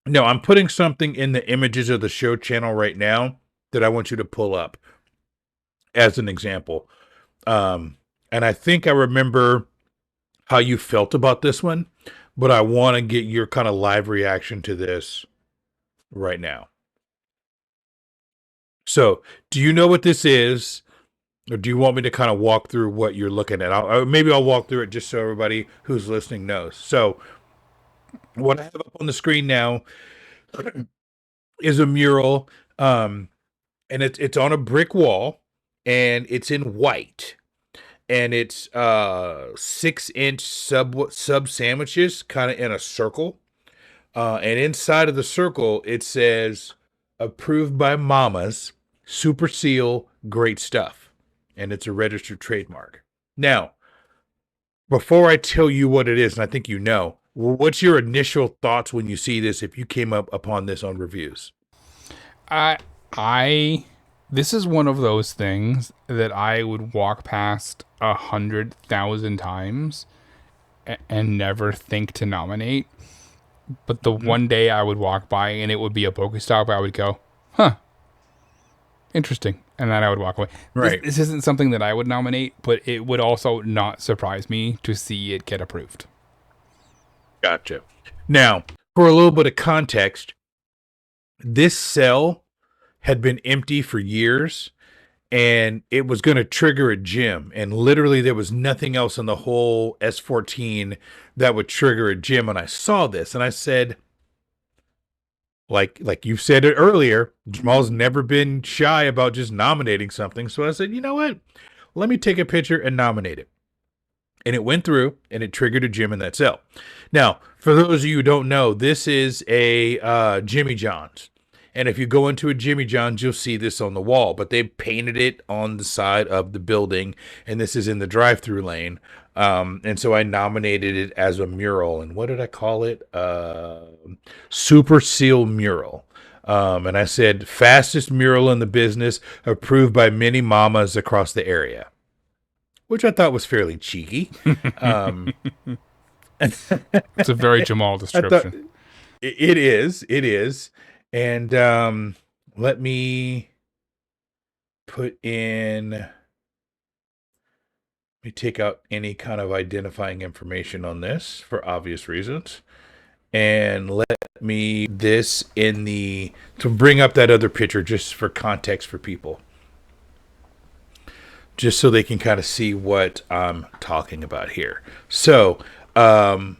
No, I'm putting something in the images of the show channel right now that I want you to pull up as an example. And I think I remember how you felt about this one, but I want to get your kind of live reaction to this right now. So, do you know what this is, or do you want me to kind of walk through what you're looking at? Maybe I'll walk through it just so everybody who's listening knows. So, what I have up on the screen now is a mural, and it's on a brick wall, and it's in white. And it's 6-inch sub sandwiches kind of in a circle. And inside of the circle, it says, approved by mamas, super seal, great stuff. And it's a registered trademark. Now, before I tell you what it is, and I think what's your initial thoughts when you see this, if you came upon this on reviews? This is one of those things that I would walk past 100,000 times and never think to nominate. But the one day I would walk by and it would be a Pokestop, I would go, huh, interesting. And then I would walk away. Right. This isn't something that I would nominate, but it would also not surprise me to see it get approved. Gotcha. Now, for a little bit of context, this cell had been empty for years, and it was going to trigger a gym. And literally there was nothing else in the whole S14 that would trigger a gym. And I saw this and I said, like you said it earlier, Jamal's never been shy about just nominating something. So I said, you know what? Let me take a picture and nominate it. And it went through, and it triggered a Jim in that cell. Now, for those of you who don't know, this is a Jimmy John's. And if you go into a Jimmy John's, you'll see this on the wall. But they painted it on the side of the building, and this is in the drive-through lane. And so I nominated it as a mural. And what did I call it? Super Seal Mural. And I said, fastest mural in the business, approved by many mamas across the area, which I thought was fairly cheeky. It's a very Jamal description. It is. And let me take out any kind of identifying information on this for obvious reasons. And let me to bring up that other picture just for context for people. Just so they can kind of see what I'm talking about here. So,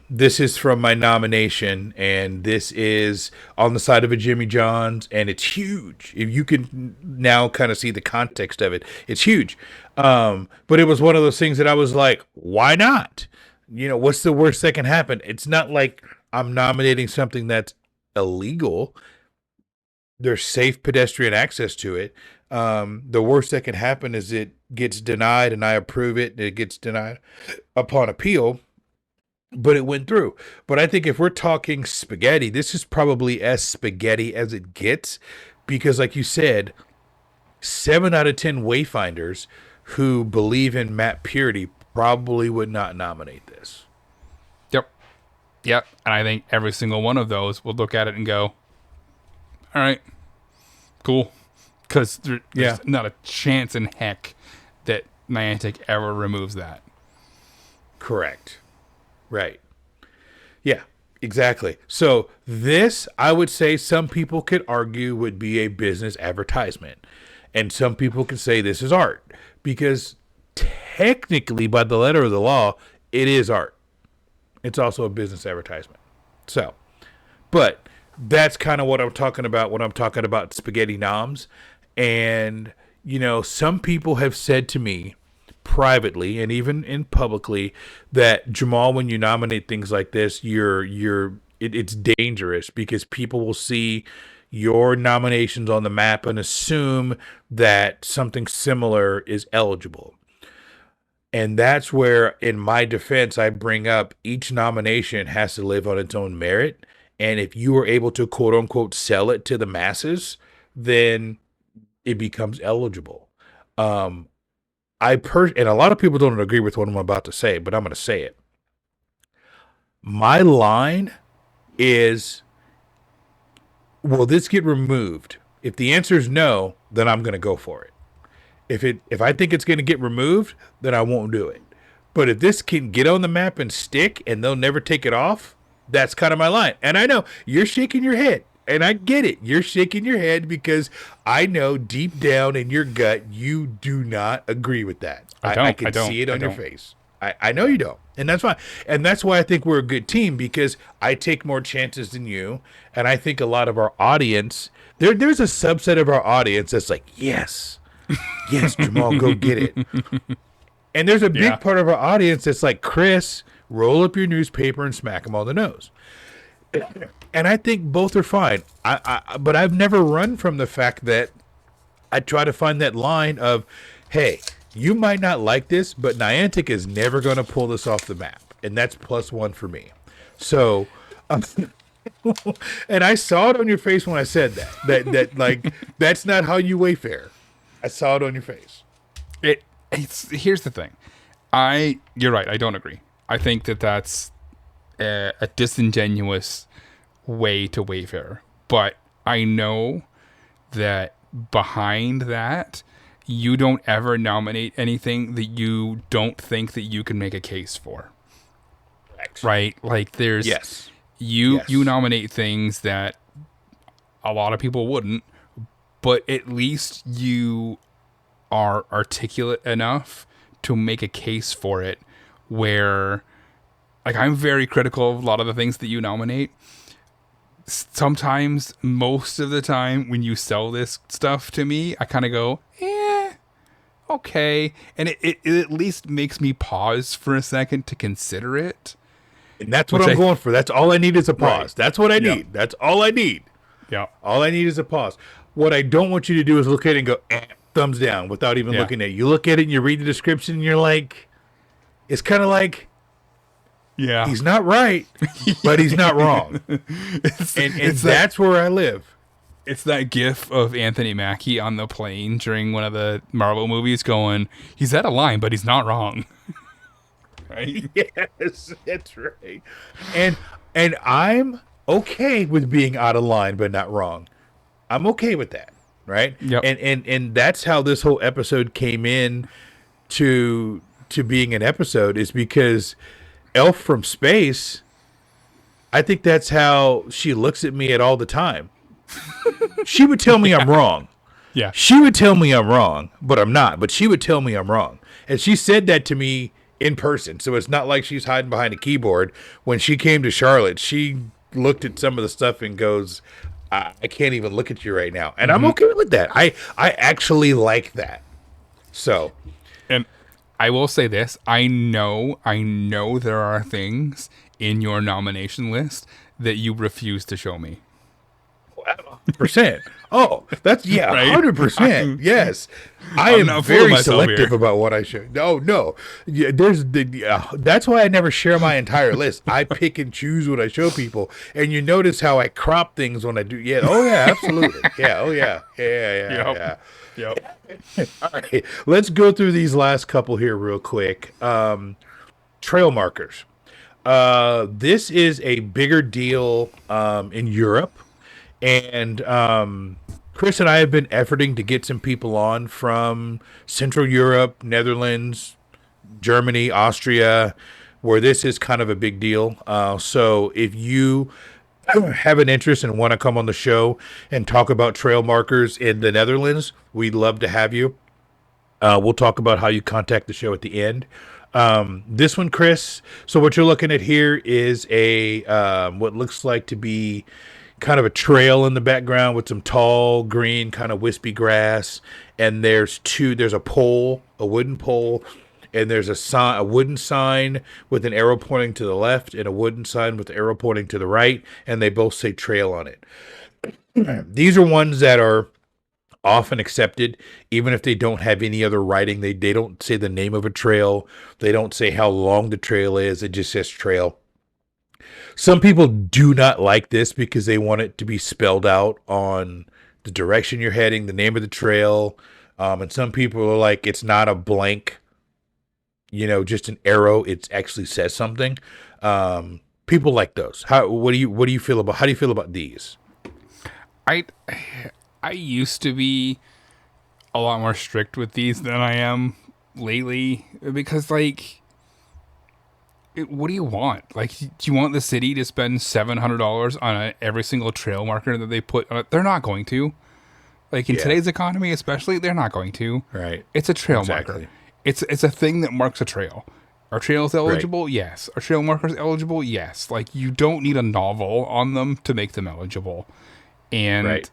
this is from my nomination, and this is on the side of a Jimmy John's, and it's huge. If you can now kind of see the context of it, it's huge. But it was one of those things that I was like, why not? What's the worst that can happen? It's not like I'm nominating something that's illegal. There's safe pedestrian access to it. The worst that can happen is it gets denied and I approve it and it gets denied upon appeal, but it went through. But I think if we're talking spaghetti, this is probably as spaghetti as it gets, because like you said, 7 out of 10 Wayfinders who believe in map purity probably would not nominate this. Yep. And I think every single one of those will look at it and go, all right, cool. Because there's not a chance in heck that Niantic ever removes that. Correct. Right. Yeah, exactly. So this, I would say some people could argue would be a business advertisement. And some people could say this is art. Because technically, by the letter of the law, it is art. It's also a business advertisement. So, but that's kind of what I'm talking about when I'm talking about spaghetti noms. And, some people have said to me privately and even in publicly that, Jamal, when you nominate things like this, it's dangerous because people will see your nominations on the map and assume that something similar is eligible. And that's where, in my defense, I bring up each nomination has to live on its own merit. And if you are able to, quote unquote, sell it to the masses, then it becomes eligible. And a lot of people don't agree with what I'm about to say, but I'm going to say it. My line is, will this get removed? If the answer is no, then I'm going to go for it. If I think it's going to get removed, then I won't do it. But if this can get on the map and stick and they'll never take it off, that's kind of my line. And I know you're shaking your head, and I get it. You're shaking your head because I know deep down in your gut you do not agree with that. I can see it on your face. I know you don't. And that's fine. And that's why I think we're a good team, because I take more chances than you. And I think a lot of our audience, there's a subset of our audience that's like, yes, Jamal, go get it. And there's a big part of our audience that's like, Chris, roll up your newspaper and smack them on the nose. And I think both are fine. But I've never run from the fact that I try to find that line of, hey, you might not like this, but Niantic is never going to pull this off the map. And that's +1 for me. So, and I saw it on your face when I said that like, that's not how you Wayfare. I saw it on your face. Here's the thing. You're right. I don't agree. I think that's a disingenuous way to Wayfarer. But I know that behind that, you don't ever nominate anything that you don't think that you can make a case for. Right? Like there's you nominate things that a lot of people wouldn't, but at least you are articulate enough to make a case for it, where like I'm very critical of a lot of the things that you nominate. Sometimes, most of the time, when you sell this stuff to me, I kind of go, okay. And it at least makes me pause for a second to consider it. And that's what I'm going for. That's all I need is a pause. Right. That's what I need. That's all I need. Yeah. All I need is a pause. What I don't want you to do is look at it and go, thumbs down, without even looking at it. You look at it and you read the description and you're like, it's kind of like, yeah, he's not right, but he's not wrong. And that's where I live. It's that gif of Anthony Mackie on the plane during one of the Marvel movies going, he's at a line, but he's not wrong. Right? Yes, that's right. And I'm okay with being out of line, but not wrong. I'm okay with that, right? Yep. And that's how this whole episode came in to being an episode, is because Elf from Space, I think that's how she looks at me at all the time. She would tell me I'm wrong. Yeah. She would tell me I'm wrong, but I'm not. But she would tell me I'm wrong. And she said that to me in person. So it's not like she's hiding behind a keyboard. When she came to Charlotte, she looked at some of the stuff and goes, I can't even look at you right now. And I'm okay with that. I actually like that. So. And I will say this. I know there are things in your nomination list that you refuse to show me. 100%. Oh, that's Right? 100%. Yes, I am very selective about what I show. No. Yeah, that's why I never share my entire list. I pick and choose what I show people, and you notice how I crop things when I do. Yeah. Oh yeah. Absolutely. Yeah. Oh yeah. Yeah. Yep. All right. Let's go through these last couple here real quick. Trail markers. This is a bigger deal in Europe. And Chris and I have been efforting to get some people on from Central Europe, Netherlands, Germany, Austria, where this is kind of a big deal. So if you have an interest and want to come on the show and talk about trail markers in the Netherlands, we'd love to have you. We'll talk about how you contact the show at the end. This one, Chris, so what you're looking at here is a what looks like to be kind of a trail in the background with some tall green kind of wispy grass, and there's a pole, a wooden pole, and there's a wooden sign with an arrow pointing to the left and a wooden sign with the arrow pointing to the right, and they both say trail on it. These are ones that are often accepted, even if they don't have any other writing. They don't say the name of a trail, they don't say how long the trail is, it just says trail. Some people do not like this because they want it to be spelled out on the direction you're heading, the name of the trail. And some people are like, it's not a blank, just an arrow. It actually says something. People like those. What do you feel about? How do you feel about these? I used to be a lot more strict with these than I am lately, because what do you want? Do you want the city to spend $700 on every single trail marker that they put on it? They're not going to. In today's economy, especially, they're not going to. Right. It's a trail marker. It's a thing that marks a trail. Are trails eligible? Right. Yes. Are trail markers eligible? Yes. You don't need a novel on them to make them eligible. And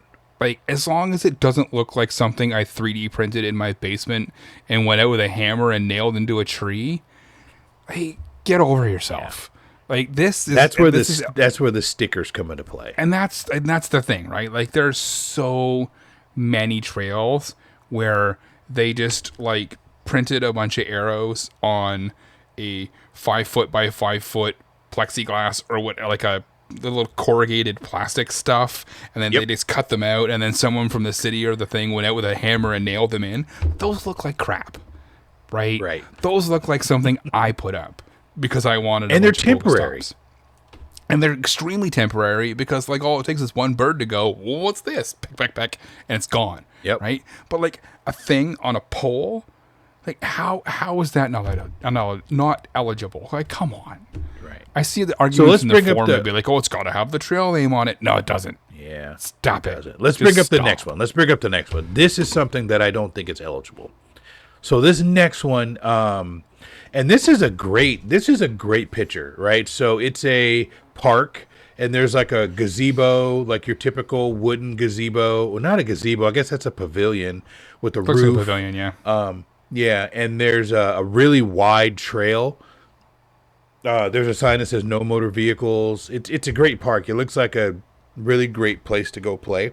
as long as it doesn't look like something I 3D printed in my basement and went out with a hammer and nailed into a tree, get over yourself. That's where the stickers come into play. And that's the thing, right? There's so many trails where they just printed a bunch of arrows on a 5 foot by 5 foot plexiglass or the little corrugated plastic stuff, and then they just cut them out, and then someone from the city or the thing went out with a hammer and nailed them in. Those look like crap, right? Right. Those look like something I put up because I wanted. And they're temporary. And they're extremely temporary because all it takes is one bird to go, well, what's this? Peck, and it's gone. Yep. Right? But a thing on a pole, how is that not eligible? Come on. Right. I see the arguments in the forum. They'd be it's got to have the trail name on it. No, it doesn't. Yeah. Stop it. Let's bring up the next one. This is something that I don't think is eligible. So this next one, and this is a great picture, right? So it's a park, and there's a gazebo, your typical wooden gazebo. Well, not a gazebo. I guess that's a pavilion with a roof. Like a pavilion, yeah. Yeah, and there's a really wide trail. There's a sign that says no motor vehicles. It's a great park. It looks like a really great place to go play.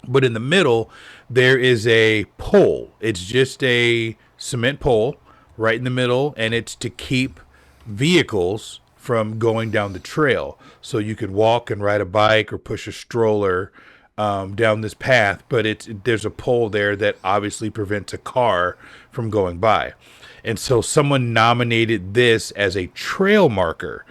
But in the middle, there is a pole. It's just a cement pole right in the middle, and it's to keep vehicles from going down the trail. So you could walk and ride a bike or push a stroller down this path, but there's a pole there that obviously prevents a car from going by. And so someone nominated this as a trail marker.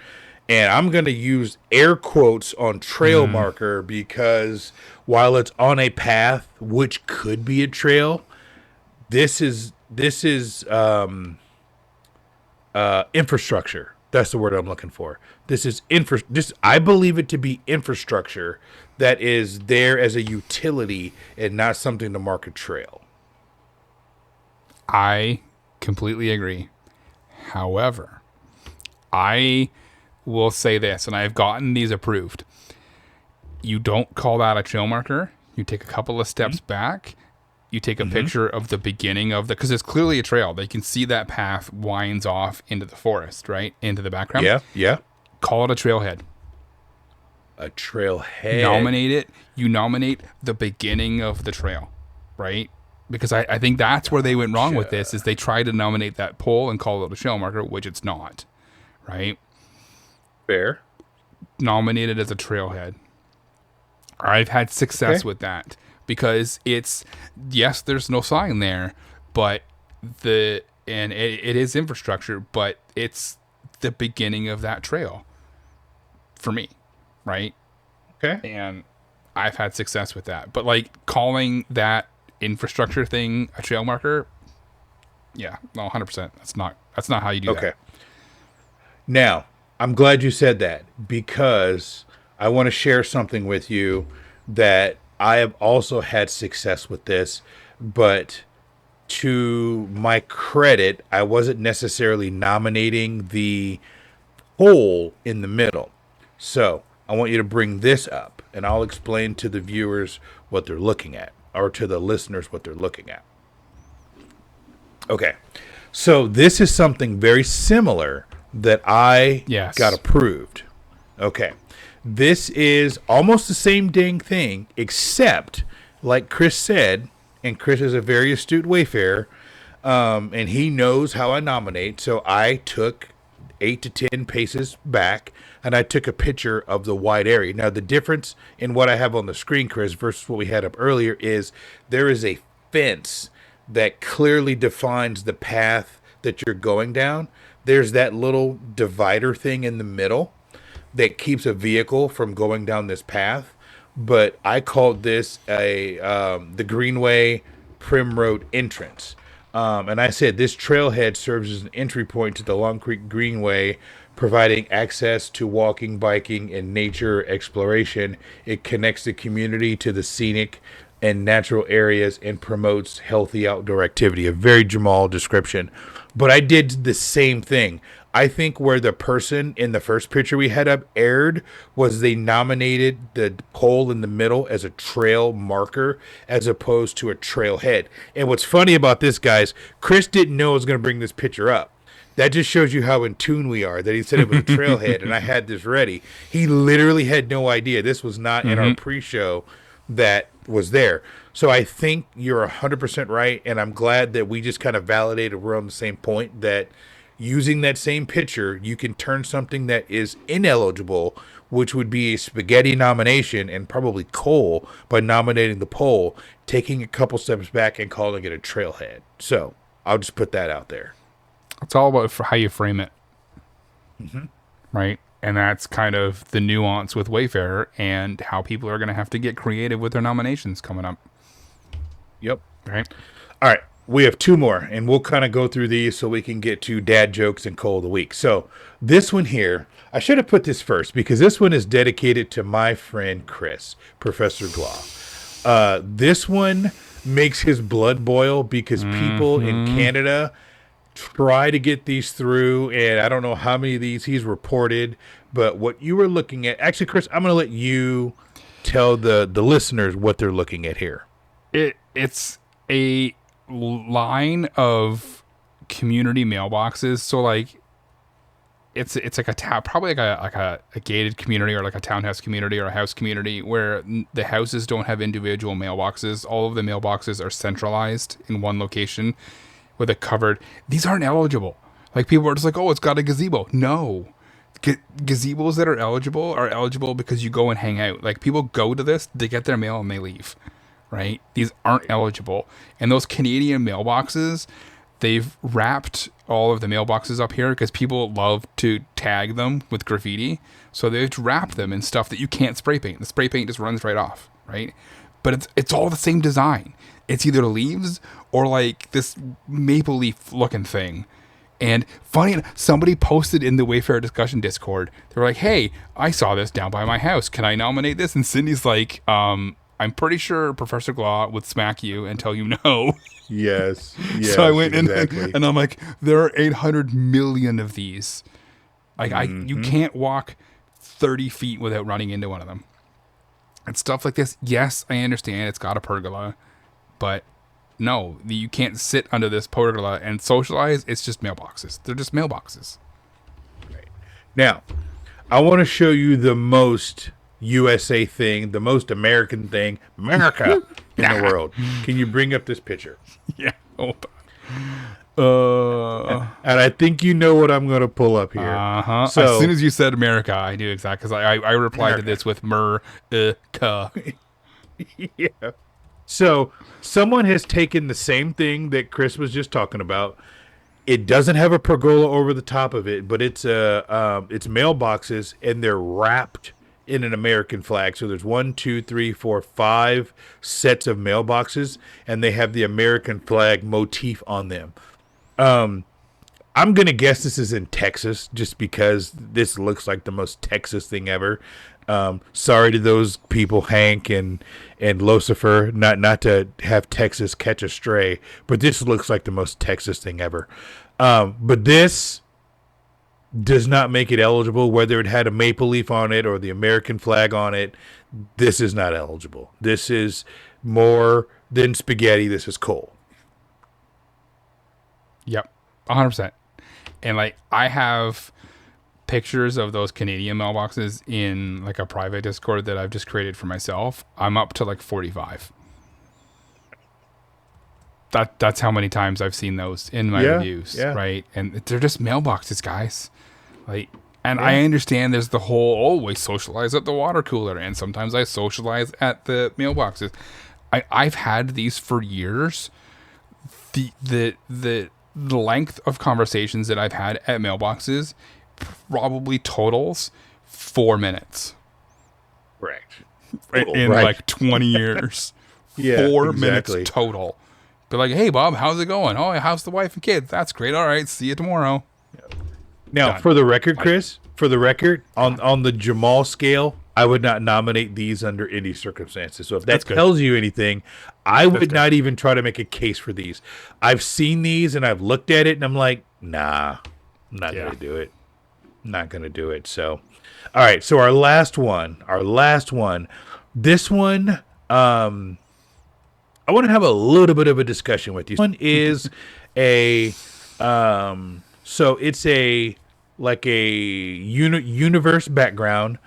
And I'm going to use air quotes on trail marker because while it's on a path, which could be a trail, this is infrastructure. That's the word I'm looking for. This is I believe it to be infrastructure that is there as a utility and not something to mark a trail. I completely agree. However, I will say this, and I've gotten these approved. You don't call that a trail marker. You take a couple of steps back. You take a picture of the beginning of because it's clearly a trail. They can see that path winds off into the forest, right? Into the background. Yeah, yeah. Call it a trailhead. A trailhead. Nominate it. You nominate the beginning of the trail, right? Because I think that's where they went wrong with this, is they tried to nominate that pole and call it a trail marker, which it's not, right? Fair. Nominate it as a trailhead. I've had success with that because yes, there's no sign there, but it is infrastructure, but it's the beginning of that trail for me, right? Okay. And I've had success with that. But like calling that infrastructure thing a trail marker, yeah, no, 100%. That's not how you do that. Okay. Now, I'm glad you said that because I want to share something with you that I have also had success with this, but to my credit, I wasn't necessarily nominating the hole in the middle. So I want you to bring this up, and I'll explain to the viewers what they're looking at, or to the listeners what they're looking at. Okay. So this is something very similar that I got approved. Okay. This is almost the same dang thing, except, like Chris said, and Chris is a very astute Wayfarer, and he knows how I nominate, so I took 8 to 10 paces back, and I took a picture of the wide area. Now, the difference in what I have on the screen, Chris, versus what we had up earlier is there is a fence that clearly defines the path that you're going down. There's that little divider thing in the middle that keeps a vehicle from going down this path. But I called this the Greenway Prim Road entrance. And I said this trailhead serves as an entry point to the Long Creek Greenway, providing access to walking, biking, and nature exploration. It connects the community to the scenic and natural areas and promotes healthy outdoor activity. A very Jamal description. But I did the same thing. I think where the person in the first picture we had up erred was they nominated the pole in the middle as a trail marker as opposed to a trailhead. And what's funny about this, guys, Chris didn't know I was going to bring this picture up. That just shows you how in tune we are, that he said it was a trailhead and I had this ready. He literally had no idea. This was not in our pre-show that was there. So I think you're 100% right, and I'm glad that we just kind of validated we're on the same point, that using that same picture, you can turn something that is ineligible, which would be a spaghetti nomination and probably coal, by nominating the pole, taking a couple steps back and calling it a trailhead. So I'll just put that out there. It's all about how you frame it. Right? And that's kind of the nuance with Wayfarer and how people are going to have to get creative with their nominations coming up. Yep. Right? All right. We have two more, and we'll kind of go through these so we can get to dad jokes and coal of the week. So this one here, I should have put this first because this one is dedicated to my friend Chris, Professor Glaw. This one makes his blood boil because people in Canada try to get these through, and I don't know how many of these he's reported, but what you were looking at, actually, Chris, I'm going to let you tell the listeners what they're looking at here. It's a line of community mailboxes. So like, it's like probably like a gated community or like a townhouse community or a house community where the houses don't have individual mailboxes. All of the mailboxes are centralized in one location with it covered. These aren't eligible. Like people are just like, oh, it's got a gazebo. No. Gazebos that are eligible because you go and hang out. Like people go to this, they get their mail and they leave, right? These aren't eligible. And those Canadian mailboxes, they've wrapped all of the mailboxes up here because people love to tag them with graffiti. So they've wrapped them in stuff that you can't spray paint. The spray paint just runs right off, right? But it's all the same design. It's either leaves or like this maple leaf looking thing. And funny enough, somebody posted in the Wayfarer discussion Discord. They were like, hey, I saw this down by my house. Can I nominate this? And Cindy's like, I'm pretty sure Professor Glaw would smack you and tell you no. Yes. So I went in and I'm like, there are 800 million of these. Like you can't walk 30 feet without running into one of them. And stuff like this. Yes, I understand it's got a pergola, but no, you can't sit under this pergola and socialize. It's just mailboxes. They're just mailboxes. Right. Now, I want to show you the most USA thing, the most American thing, America in the world. Can you bring up this picture? Yeah. Hold on. And I think you know what I'm going to pull up here. Uh-huh. So, as soon as you said America, I knew exactly. Because I replied to this with Mer-ca. Yeah. So someone has taken the same thing that Chris was just talking about. It doesn't have a pergola over the top of it, but it's mailboxes, and they're wrapped in an American flag. So there's 1, 2, 3, 4, 5 sets of mailboxes, and they have the American flag motif on them. I'm gonna guess this is in Texas, just because this looks like the most Texas thing ever. Sorry to those people, Hank and Lucifer, not to have Texas catch a stray, but this looks like the most Texas thing ever. But this does not make it eligible, whether it had a maple leaf on it or the American flag on it. This is not eligible. This is more than spaghetti. This is coal. Yep, 100%. And like I have pictures of those Canadian mailboxes in like a private Discord that I've just created for myself. I'm up to like 45. That's how many times I've seen those in my reviews, right? And they're just mailboxes, guys. Like, and I understand there's the whole we socialize at the water cooler, and sometimes I socialize at the mailboxes. I've had these for years. The length of conversations that I've had at mailboxes probably totals 4 minutes. Correct. In like 20 years. 4 minutes total. Be like, hey, Bob, how's it going? Oh, how's the wife and kids? That's great. All right, see you tomorrow. Now, Done. for the record, Chris, on the Jamal scale, I would not nominate these under any circumstances. So if that tells you anything, I would not even try to make a case for these. I've seen these and I've looked at it and I'm like, nah, I'm not going to do it. Not going to do it. So, all right. So our last one, this one, I want to have a little bit of a discussion with you. This one is so it's like a universe background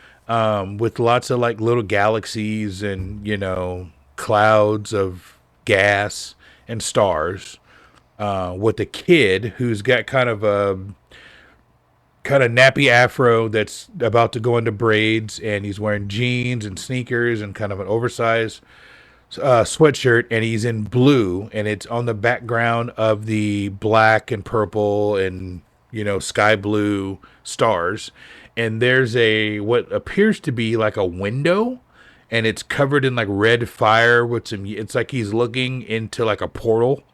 with lots of like little galaxies and, clouds of gas and stars with a kid who's got kind of nappy afro that's about to go into braids, and he's wearing jeans and sneakers and kind of an oversized sweatshirt, and he's in blue, and it's on the background of the black and purple and sky blue stars, and there's what appears to be like a window, and it's covered in like red fire with some, it's like he's looking into like a portal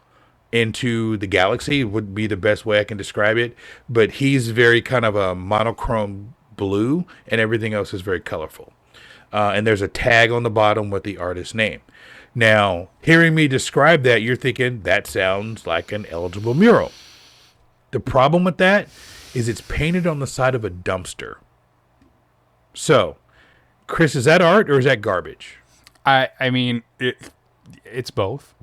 into the galaxy would be the best way I can describe it, but he's very kind of a monochrome blue, and everything else is very colorful, and there's a tag on the bottom with the artist's name. Now, hearing me describe that, you're thinking that sounds like an eligible mural. The problem with that is it's painted on the side of a dumpster. So, Chris, is that art or is that garbage? I mean, it's both.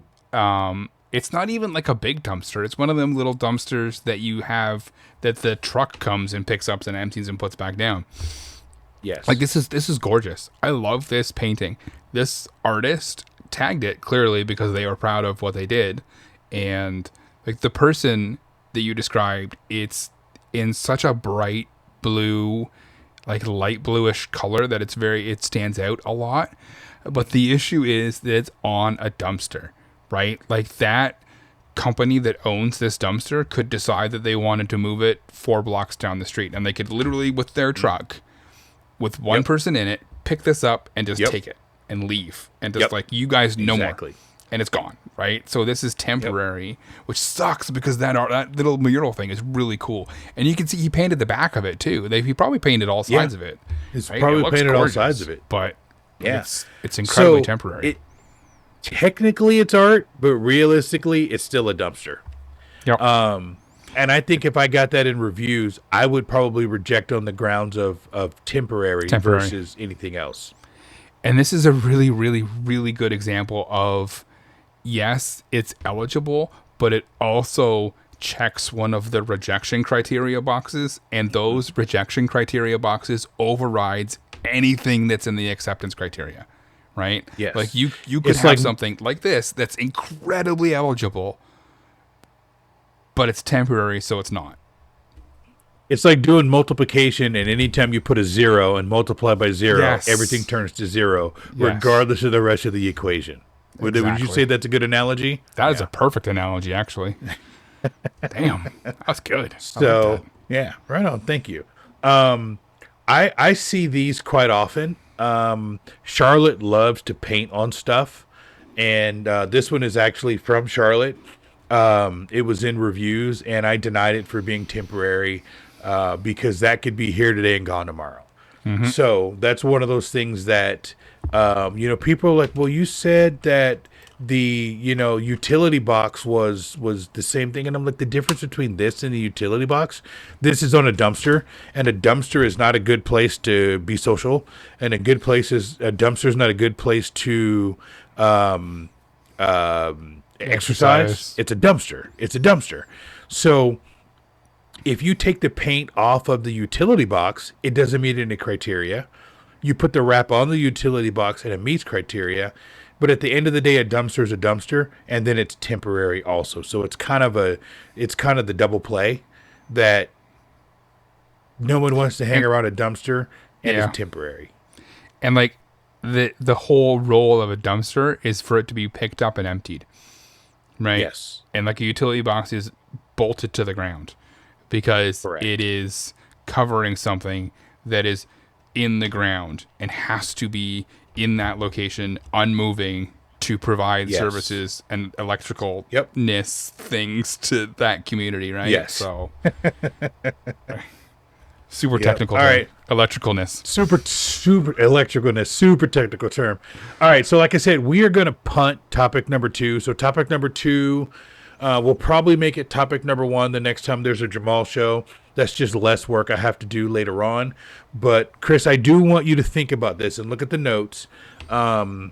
It's not even like a big dumpster. It's one of them little dumpsters that you have that the truck comes and picks up and empties and puts back down. Yes. Like this is gorgeous. I love this painting. This artist tagged it clearly because they were proud of what they did. And like the person that you described, it's in such a bright blue, like light bluish color that it stands out a lot. But the issue is that it's on a dumpster, right? Like that company that owns this dumpster could decide that they wanted to move it 4 blocks down the street, and they could literally with their truck with one person in it pick this up and just take it and leave and just like, you guys no more, and it's gone, right? So this is temporary, which sucks because that little mural thing is really cool, and you can see he painted the back of it too. He probably painted all sides of it. It's probably painted all sides of it, but it's incredibly temporary. Technically it's art, but realistically it's still a dumpster. Yep. And I think if I got that in reviews, I would probably reject on the grounds of temporary versus anything else. And this is a really, really, really good example of, yes, it's eligible, but it also checks one of the rejection criteria boxes, and those rejection criteria boxes overrides anything that's in the acceptance criteria, right? Yes. Like you could have something like this that's incredibly eligible, but it's temporary, so it's not. It's like doing multiplication, and anytime you put a 0 and multiply by 0, everything turns to 0, regardless of the rest of the equation. Would you say that's a good analogy? That is a perfect analogy, actually. Damn, that's good. So, yeah, right on. Thank you. I see these quite often. Charlotte loves to paint on stuff, and this one is actually from Charlotte. It was in reviews, and I denied it for being temporary because that could be here today and gone tomorrow. Mm-hmm. So that's one of those things that, people are like, well, you said that the, utility box was the same thing. And I'm like, the difference between this and the utility box, this is on a dumpster, and a dumpster is not a good place to be social. And a dumpster is not a good place to, exercise. It's a dumpster. So if you take the paint off of the utility box, it doesn't meet any criteria. You put the wrap on the utility box and it meets criteria. But at the end of the day, a dumpster is a dumpster, and then it's temporary also. So it's kind of the double play that no one wants to hang around a dumpster, and it's temporary. And like the whole role of a dumpster is for it to be picked up and emptied. Right. Yes. And like a utility box is bolted to the ground because it is covering something that is in the ground and has to be in that location, unmoving, to provide services and electricalness things to that community, right? Yes. So super technical. All right. Electricalness. Super electricalness. Super technical term. All right. So like I said, we are going to punt topic number 2. So topic number 2, we'll probably make it topic number 1 the next time there's a Jamal show. That's just less work I have to do later on. But Chris, I do want you to think about this and look at the notes. And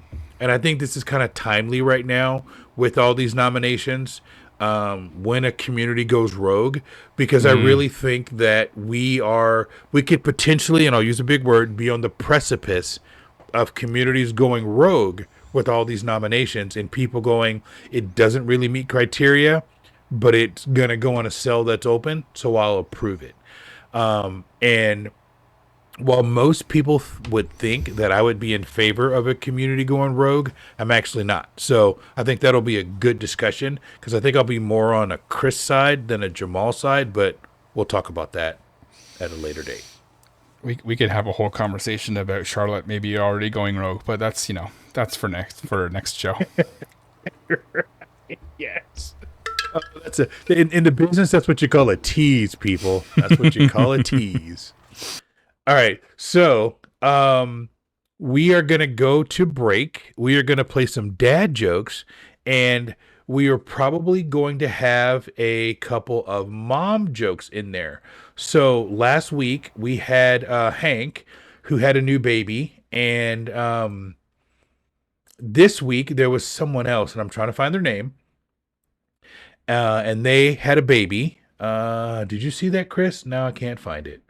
I think this is kind of timely right now with all these nominations. When a community goes rogue, because I really think that we could potentially, and I'll use a big word, be on the precipice of communities going rogue with all these nominations, and people going, it doesn't really meet criteria, but it's going to go on a cell that's open, so I'll approve it. And while most people would think that I would be in favor of a community going rogue, I'm actually not. So I think that'll be a good discussion, because I think I'll be more on a Chris side than a Jamal side, but we'll talk about that at a later date. We could have a whole conversation about Charlotte maybe already going rogue, but that's for next show. Yes. That's in the business, that's what you call a tease, people. That's what you call a tease. All right, so we are going to go to break. We are going to play some dad jokes, and we are probably going to have a couple of mom jokes in there. So last week we had Hank, who had a new baby, and this week there was someone else, and I'm trying to find their name, and they had a baby. Did you see that, Chris? Now I can't find it.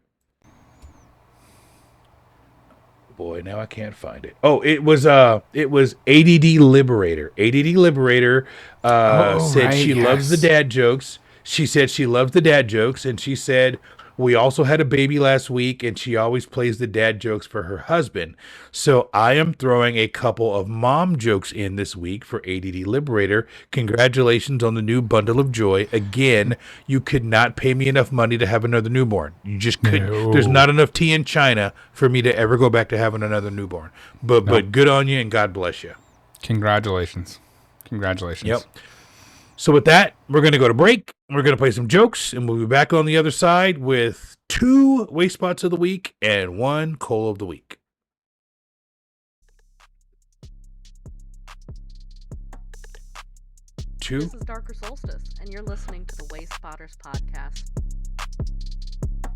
Boy, now I can't find it. Oh, it was ADD Liberator. ADD Liberator said she loves the dad jokes. She said she loves the dad jokes, and she said we also had a baby last week, and she always plays the dad jokes for her husband. So I am throwing a couple of mom jokes in this week for ADD Liberator. Congratulations on the new bundle of joy. Again, you could not pay me enough money to have another newborn. You just couldn't. No. There's not enough tea in China for me to ever go back to having another newborn. But good on you, and God bless you. Congratulations. Yep. So with that, we're going to go to break. We're going to play some jokes, and we'll be back on the other side with 2 Wayspots of the week and 1 Coal of the week. This is Darker Solstice, and you're listening to the Wayspotters podcast.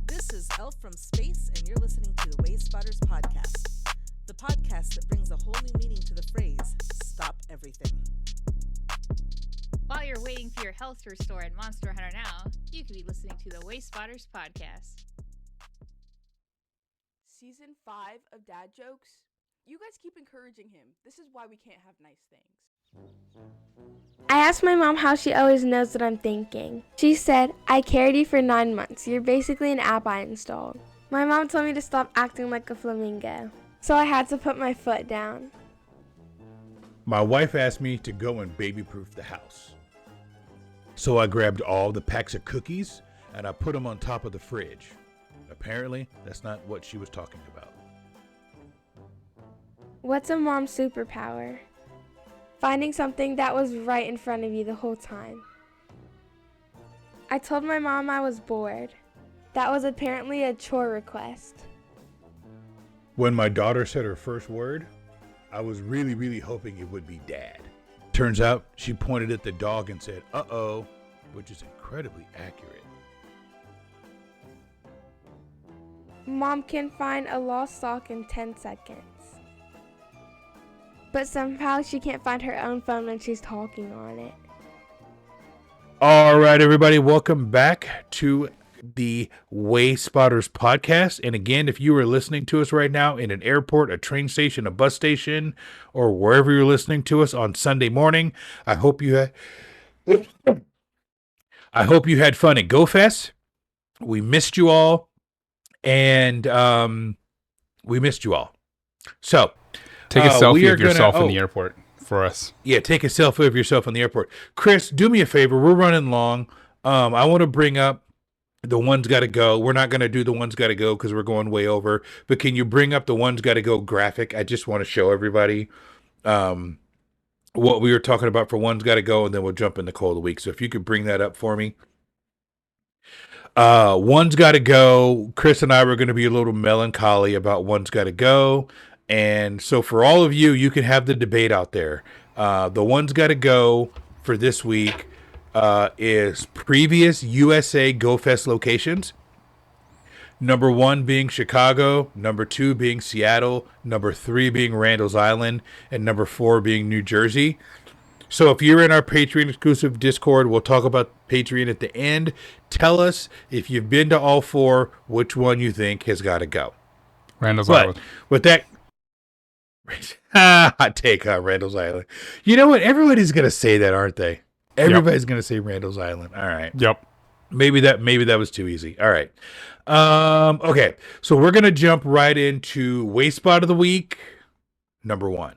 This is Elf from Space, and you're listening to the Wayspotters podcast, the podcast that brings a whole new meaning to the phrase, stop everything. While you're waiting for your health to restore in Monster Hunter Now, you could be listening to the Wayspotters podcast. Season 5 of Dad Jokes. You guys keep encouraging him. This is why we can't have nice things. I asked my mom how she always knows what I'm thinking. She said, I carried you for 9 months. You're basically an app I installed. My mom told me to stop acting like a flamingo, so I had to put my foot down. My wife asked me to go and baby-proof the house. So I grabbed all the packs of cookies and I put them on top of the fridge. Apparently, that's not what she was talking about. What's a mom's superpower? Finding something that was right in front of you the whole time. I told my mom I was bored. That was apparently a chore request. When my daughter said her first word, I was really hoping it would be dad. Turns out she pointed at the dog and said, uh-oh, which is incredibly accurate. Mom can find a lost sock in 10 seconds. But somehow she can't find her own phone when she's talking on it. All right, everybody, welcome back to the Wayspotters podcast. And again, if you are listening to us right now in an airport, a train station, a bus station, or wherever you're listening to us on Sunday morning, I hope you had fun at GoFest. We missed you all, and So take a selfie of yourself in the airport for us. Yeah, take a selfie of yourself in the airport. Chris, do me a favor. We're running long. I want to bring up the one's got to go. We're not going to do the one's got to go because we're going way over. But can you bring up the one's got to go graphic? I just want to show everybody what we were talking about for one's got to go, and then we'll jump in the Coal of the Week. So if you could bring that up for me. One's got to go. Chris and I were going to be a little melancholy about one's got to go. And so for all of you, you can have the debate out there. The one's got to go for this week is previous USA GoFest locations. Number 1 being Chicago, number 2 being Seattle, number 3 being Randall's Island, and number 4 being New Jersey. So if you're in our Patreon exclusive Discord, we'll talk about Patreon at the end. Tell us if you've been to all 4, which one you think has got to go. Randall's Island. With that, hot take on Randall's Island. You know what? Everybody's going to say that, aren't they? Everybody's going to say Randall's Island. All right. Yep. Maybe that was too easy. All right. Okay. So we're going to jump right into Wayspot of the Week, number 1.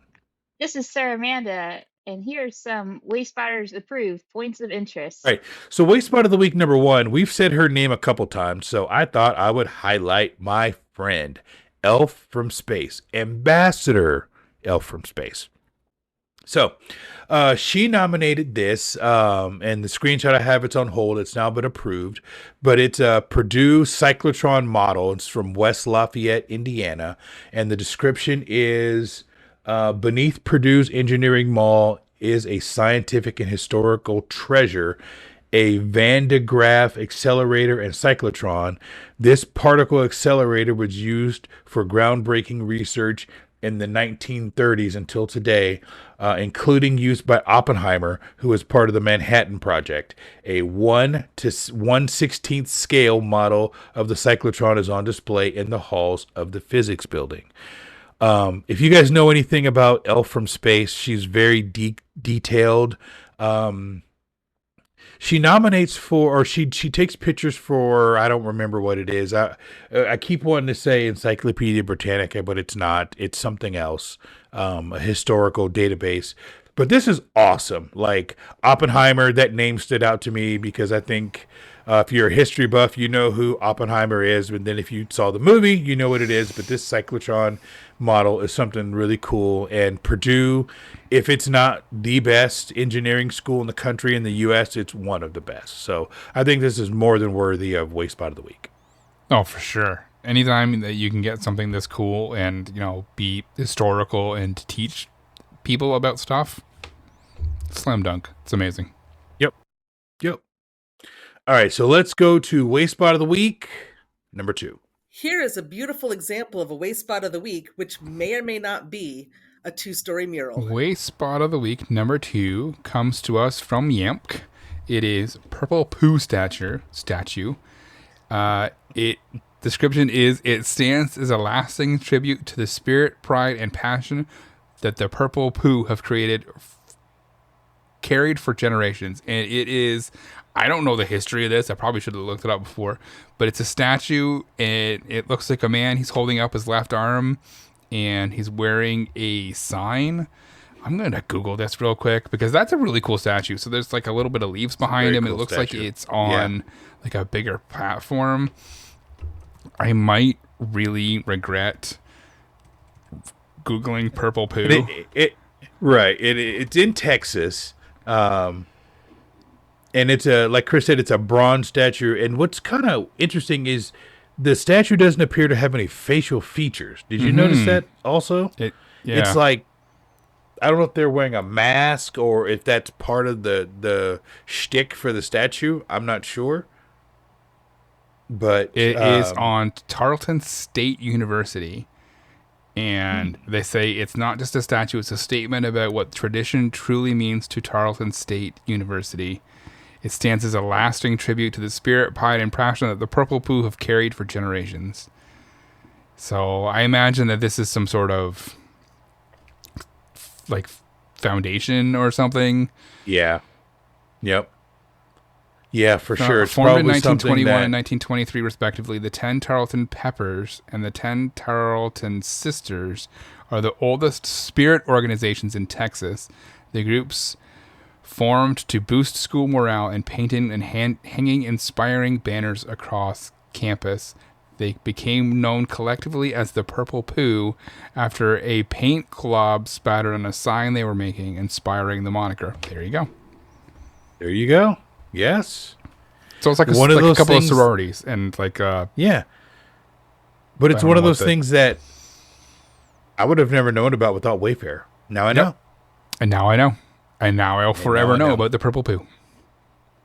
This is Sarah Amanda, and here's some Wayspotters approved points of interest. All right. So Wayspot of the Week, number 1. We've said her name a couple times, so I thought I would highlight my friend, Elf from Space, Ambassador Elf from Space. So she nominated this, and the screenshot I have, it's on hold. It's now been approved, but it's a Purdue cyclotron model. It's from West Lafayette, Indiana, and the description is beneath Purdue's engineering mall is a scientific and historical treasure, a Van de Graaff accelerator and cyclotron. This particle accelerator was used for groundbreaking research in the 1930s until today, including use by Oppenheimer, who was part of the Manhattan Project. A 1 to 1/16th scale model of the cyclotron is on display in the halls of the physics building. If you guys know anything about Elf from Space, she's very detailed. She nominates for, or she takes pictures for, I don't remember what it is. I keep wanting to say Encyclopedia Britannica, but it's not. It's something else, a historical database. But this is awesome. Like Oppenheimer, that name stood out to me because I think if you're a history buff, you know who Oppenheimer is. But then if you saw the movie, you know what it is. But this cyclotron model is something really cool. And Purdue, if it's not the best engineering school in the country, in the U.S., it's one of the best. So I think this is more than worthy of Wayspot of the Week. Oh, for sure. Anytime that you can get something this cool and, be historical and teach people about stuff, slam dunk. It's amazing. Yep. All right, so let's go to Wayspot of the Week, number 2. Here is a beautiful example of a Wayspot of the Week, which may or may not be a 2-story mural. Wayspot of the Week, number 2, comes to us from Yamp. It is Purple Poo statue. Description is, it stands as a lasting tribute to the spirit, pride, and passion that the Purple Poo have carried for generations. And it is, I don't know the history of this. I probably should have looked it up before, but it's a statue, and it looks like a man. He's holding up his left arm, and he's wearing a sign. I'm going to Google this real quick because that's a really cool statue. So there's like a little bit of leaves behind him. Cool, it looks statue. Like it's on like a bigger platform. I might really regret Googling Purple Poo. It's in Texas. And it's like Chris said, it's a bronze statue. And what's kind of interesting is the statue doesn't appear to have any facial features. Did you notice that also? It's like, I don't know if they're wearing a mask or if that's part of the shtick for the statue. I'm not sure. But it is on Tarleton State University. And they say it's not just a statue, it's a statement about what tradition truly means to Tarleton State University. It stands as a lasting tribute to the spirit, pride, and passion that the Purple Poo have carried for generations. So I imagine that this is some sort of like foundation or something. Yeah. Yep. Yeah, for sure. It's formed in probably 1921 and 1923, respectively, the 10 Tarleton Peppers and the 10 Tarleton Sisters are the oldest spirit organizations in Texas. The groups formed to boost school morale and painting and hanging inspiring banners across campus. They became known collectively as the Purple Poo after a paint glob spattered on a sign they were making, inspiring the moniker. There you go. There you go. Yes. So it's like one of those a couple things, of sororities and like yeah. But it's one of those things that I would have never known about without Wayfarer. Now I know. And now I know. And now I'll forever know about the Purple Poo.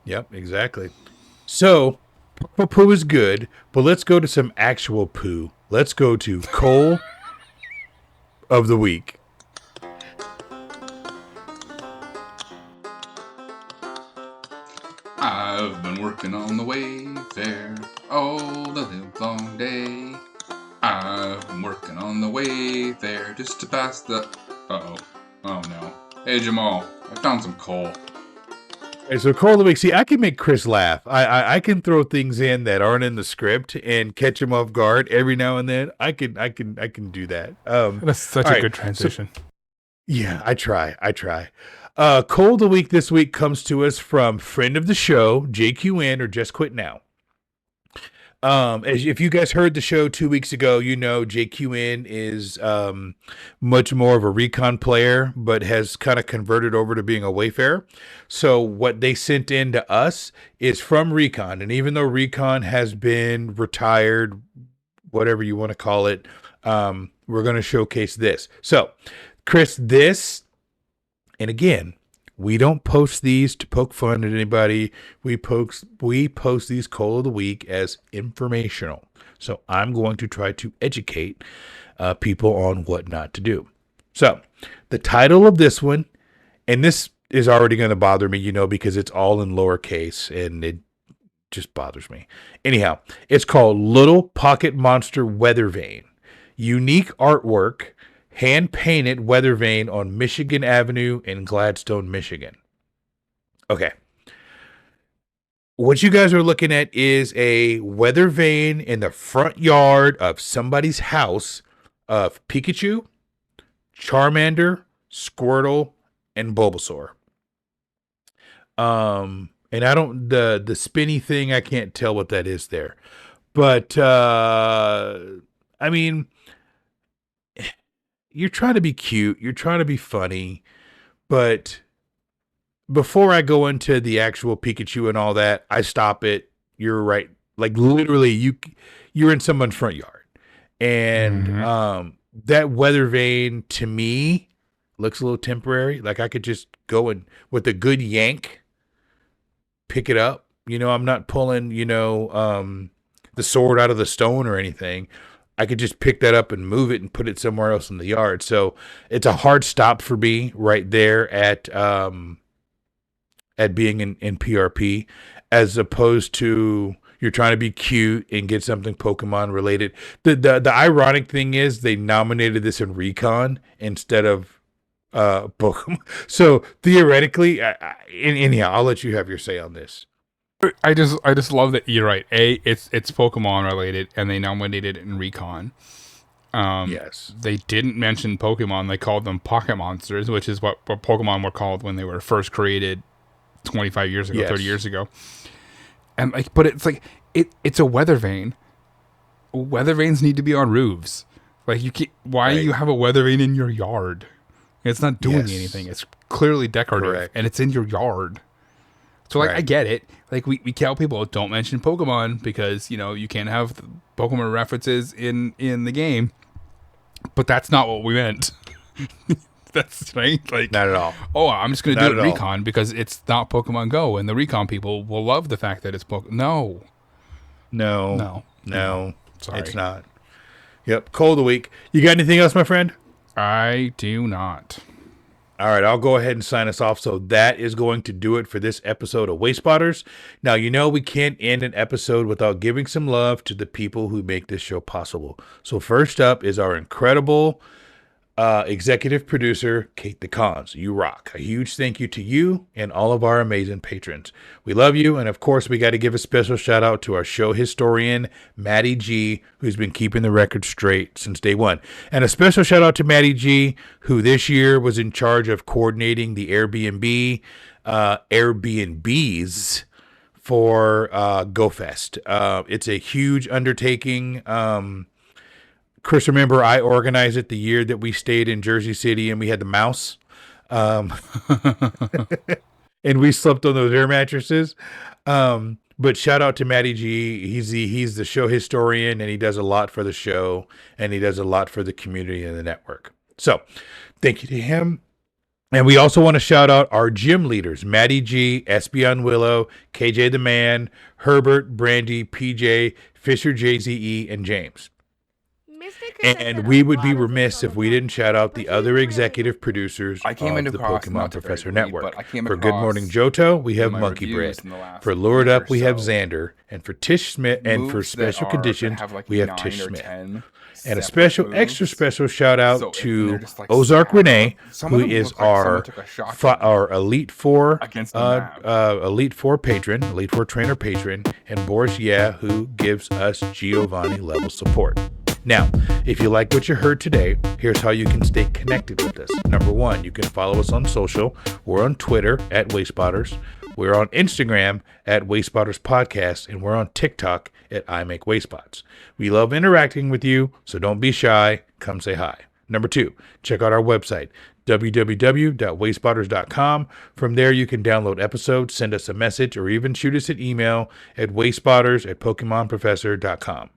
Yep, exactly. So Purple Poo is good, but let's go to some actual poo. Let's go to Coal of the Week. I've been working on the Wayfarer all the live long day. I've been working on the Wayfarer just to pass the... Uh-oh. Oh, no. Hey, Jamal, I found some coal. Hey, so Coal of the Week. See, I can make Chris laugh. I can throw things in that aren't in the script and catch him off guard every now and then. I can do that. That's such a good transition. So, yeah, I try. Coal of the Week this week comes to us from friend of the show, JQN, or Just Quit Now. If you guys heard the show 2 weeks ago, you know JQN is much more of a recon player, but has kind of converted over to being a Wayfarer. So what they sent in to us is from recon, and even though recon has been retired, whatever you want to call it, we're going to showcase this. So, Chris, this. And again, We don't post these to poke fun at anybody. We post these Call of the Week as informational. So I'm going to try to educate people on what not to do. So the title of this one, and this is already going to bother me, because it's all in lowercase and it just bothers me. Anyhow, it's called Little Pocket Monster Weather Vane. Unique artwork, hand-painted weather vane on Michigan Avenue in Gladstone, Michigan. Okay. What you guys are looking at is a weather vane in the front yard of somebody's house of Pikachu, Charmander, Squirtle, and Bulbasaur. And I don't, the spinny thing, I can't tell what that is there. But, I mean, you're trying to be cute. You're trying to be funny. But before I go into the actual Pikachu and all that, I stop it. You're right. Like literally you're in someone's front yard. And, that weather vane to me looks a little temporary. Like I could just go and with a good yank, pick it up. I'm not pulling, the sword out of the stone or anything. I could just pick that up and move it and put it somewhere else in the yard. So it's a hard stop for me right there at being in PRP, as opposed to you're trying to be cute and get something Pokemon related. The ironic thing is they nominated this in Recon instead of Pokemon. So theoretically, anyhow, I'll let you have your say on this. I just love that you're right. It's Pokemon related, and they nominated it in Recon. Yes, they didn't mention Pokemon. They called them Pocket Monsters, which is what Pokemon were called when they were first created 25 years ago, 30 years ago. And but it's like it's a weather vane. Weather vanes need to be on roofs. Like you can't. Why do you have a weather vane in your yard? It's not doing anything. It's clearly decorative, and it's in your yard. So I get it. Like we tell people don't mention Pokemon because you can't have Pokemon references in the game. But that's not what we meant. That's right. Like not at all. Oh, I'm just going to do it Recon because it's not Pokemon Go, and the Recon people will love the fact that it's Pokemon. No. Sorry, it's not. Yep. Call of the Week. You got anything else, my friend? I do not. All right, I'll go ahead and sign us off. So that is going to do it for this episode of Wayspotters. Now, we can't end an episode without giving some love to the people who make this show possible. So first up is our incredible executive producer, Kate the Cons. You rock. A huge thank you to you and all of our amazing patrons. We love you. And of course, we got to give a special shout out to our show historian, Maddie G, who's been keeping the record straight since day one. And a special shout out to Maddie G, who this year was in charge of coordinating the Airbnbs for GoFest. It's a huge undertaking. Chris, remember I organized it the year that we stayed in Jersey City and we had the mouse. And we slept on those air mattresses. But shout out to Matty G. He's the show historian, and he does a lot for the show, and he does a lot for the community and the network. So thank you to him. And we also want to shout out our gym leaders, Matty G, Espion Willow, KJ the Man, Herbert, Brandy, PJ, Fisher, JZE, and James. And we would be remiss if we didn't shout out the other executive producers of the Pokemon Professor Network. For Good Morning Johto, we have Monkey Bread. For Lured Up, we have Xander. And for Tish Smith, and for Special Conditions, we have Tish Smith. And a extra special shout out to Ozark Renee, who is our Elite Four patron, Elite Four trainer patron, and Boris who gives us Giovanni level support. Now, if you like what you heard today, here's how you can stay connected with us. Number one, you can follow us on social. We're on Twitter at Wayspotters. We're on Instagram at Wayspotters Podcast, and we're on TikTok at I Make Wayspots. We love interacting with you, so don't be shy. Come say hi. Number two, check out our website, www.wayspotters.com. From there, you can download episodes, send us a message, or even shoot us an email at wayspotters@pokemonprofessor.com.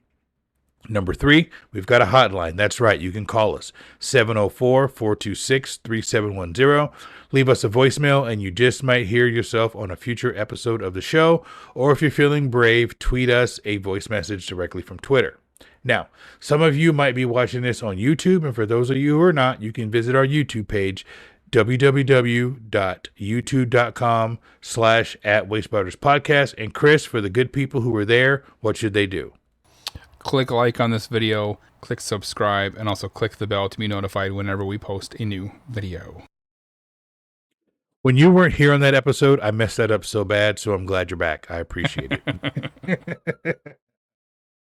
Number 3, we've got a hotline. That's right, you can call us, 704-426-3710. Leave us a voicemail, and you just might hear yourself on a future episode of the show. Or if you're feeling brave, tweet us a voice message directly from Twitter. Now, some of you might be watching this on YouTube, and for those of you who are not, you can visit our YouTube page, www.youtube.com/@Wayspotters Podcast. And Chris, for the good people who were there, what should they do? Click like on this video, click subscribe, and also click the bell to be notified whenever we post a new video. When you weren't here on that episode, I messed that up so bad, so I'm glad you're back. I appreciate it.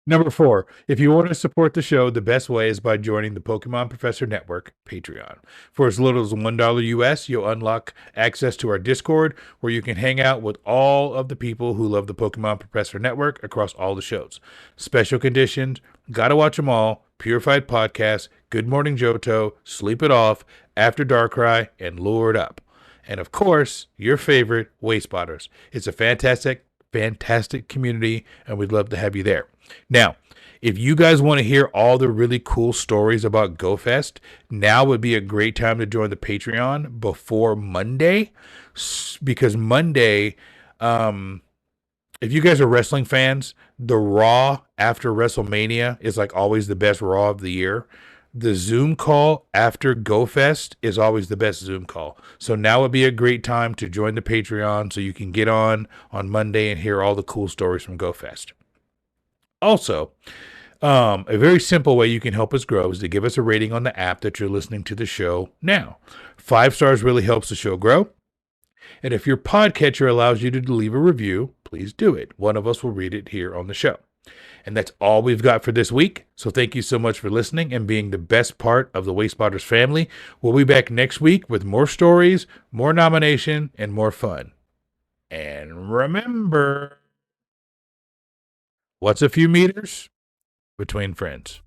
Number 4, if you want to support the show, the best way is by joining the Pokemon Professor Network Patreon. For as little as $1 US, you'll unlock access to our Discord, where you can hang out with all of the people who love the Pokemon Professor Network across all the shows. Special conditions, Gotta Watch 'Em All, Purified Podcast, Good Morning Johto, Sleep It Off, After Darkrai, and Lured Up. And of course, your favorite, Wayspotters. It's a fantastic community, and we'd love to have you there. Now, if you guys want to hear all the really cool stories about GoFest, now would be a great time to join the Patreon before Monday, because Monday, if you guys are wrestling fans, the Raw after WrestleMania is like always the best Raw of the year. The Zoom call after GoFest is always the best Zoom call. So now would be a great time to join the Patreon so you can get on Monday and hear all the cool stories from GoFest. Also, a very simple way you can help us grow is to give us a rating on the app that you're listening to the show now. 5 stars really helps the show grow. And if your podcatcher allows you to leave a review, please do it. One of us will read it here on the show. And that's all we've got for this week. So thank you so much for listening and being the best part of the Wayspotters family. We'll be back next week with more stories, more nomination, and more fun. And remember, what's a few meters between friends?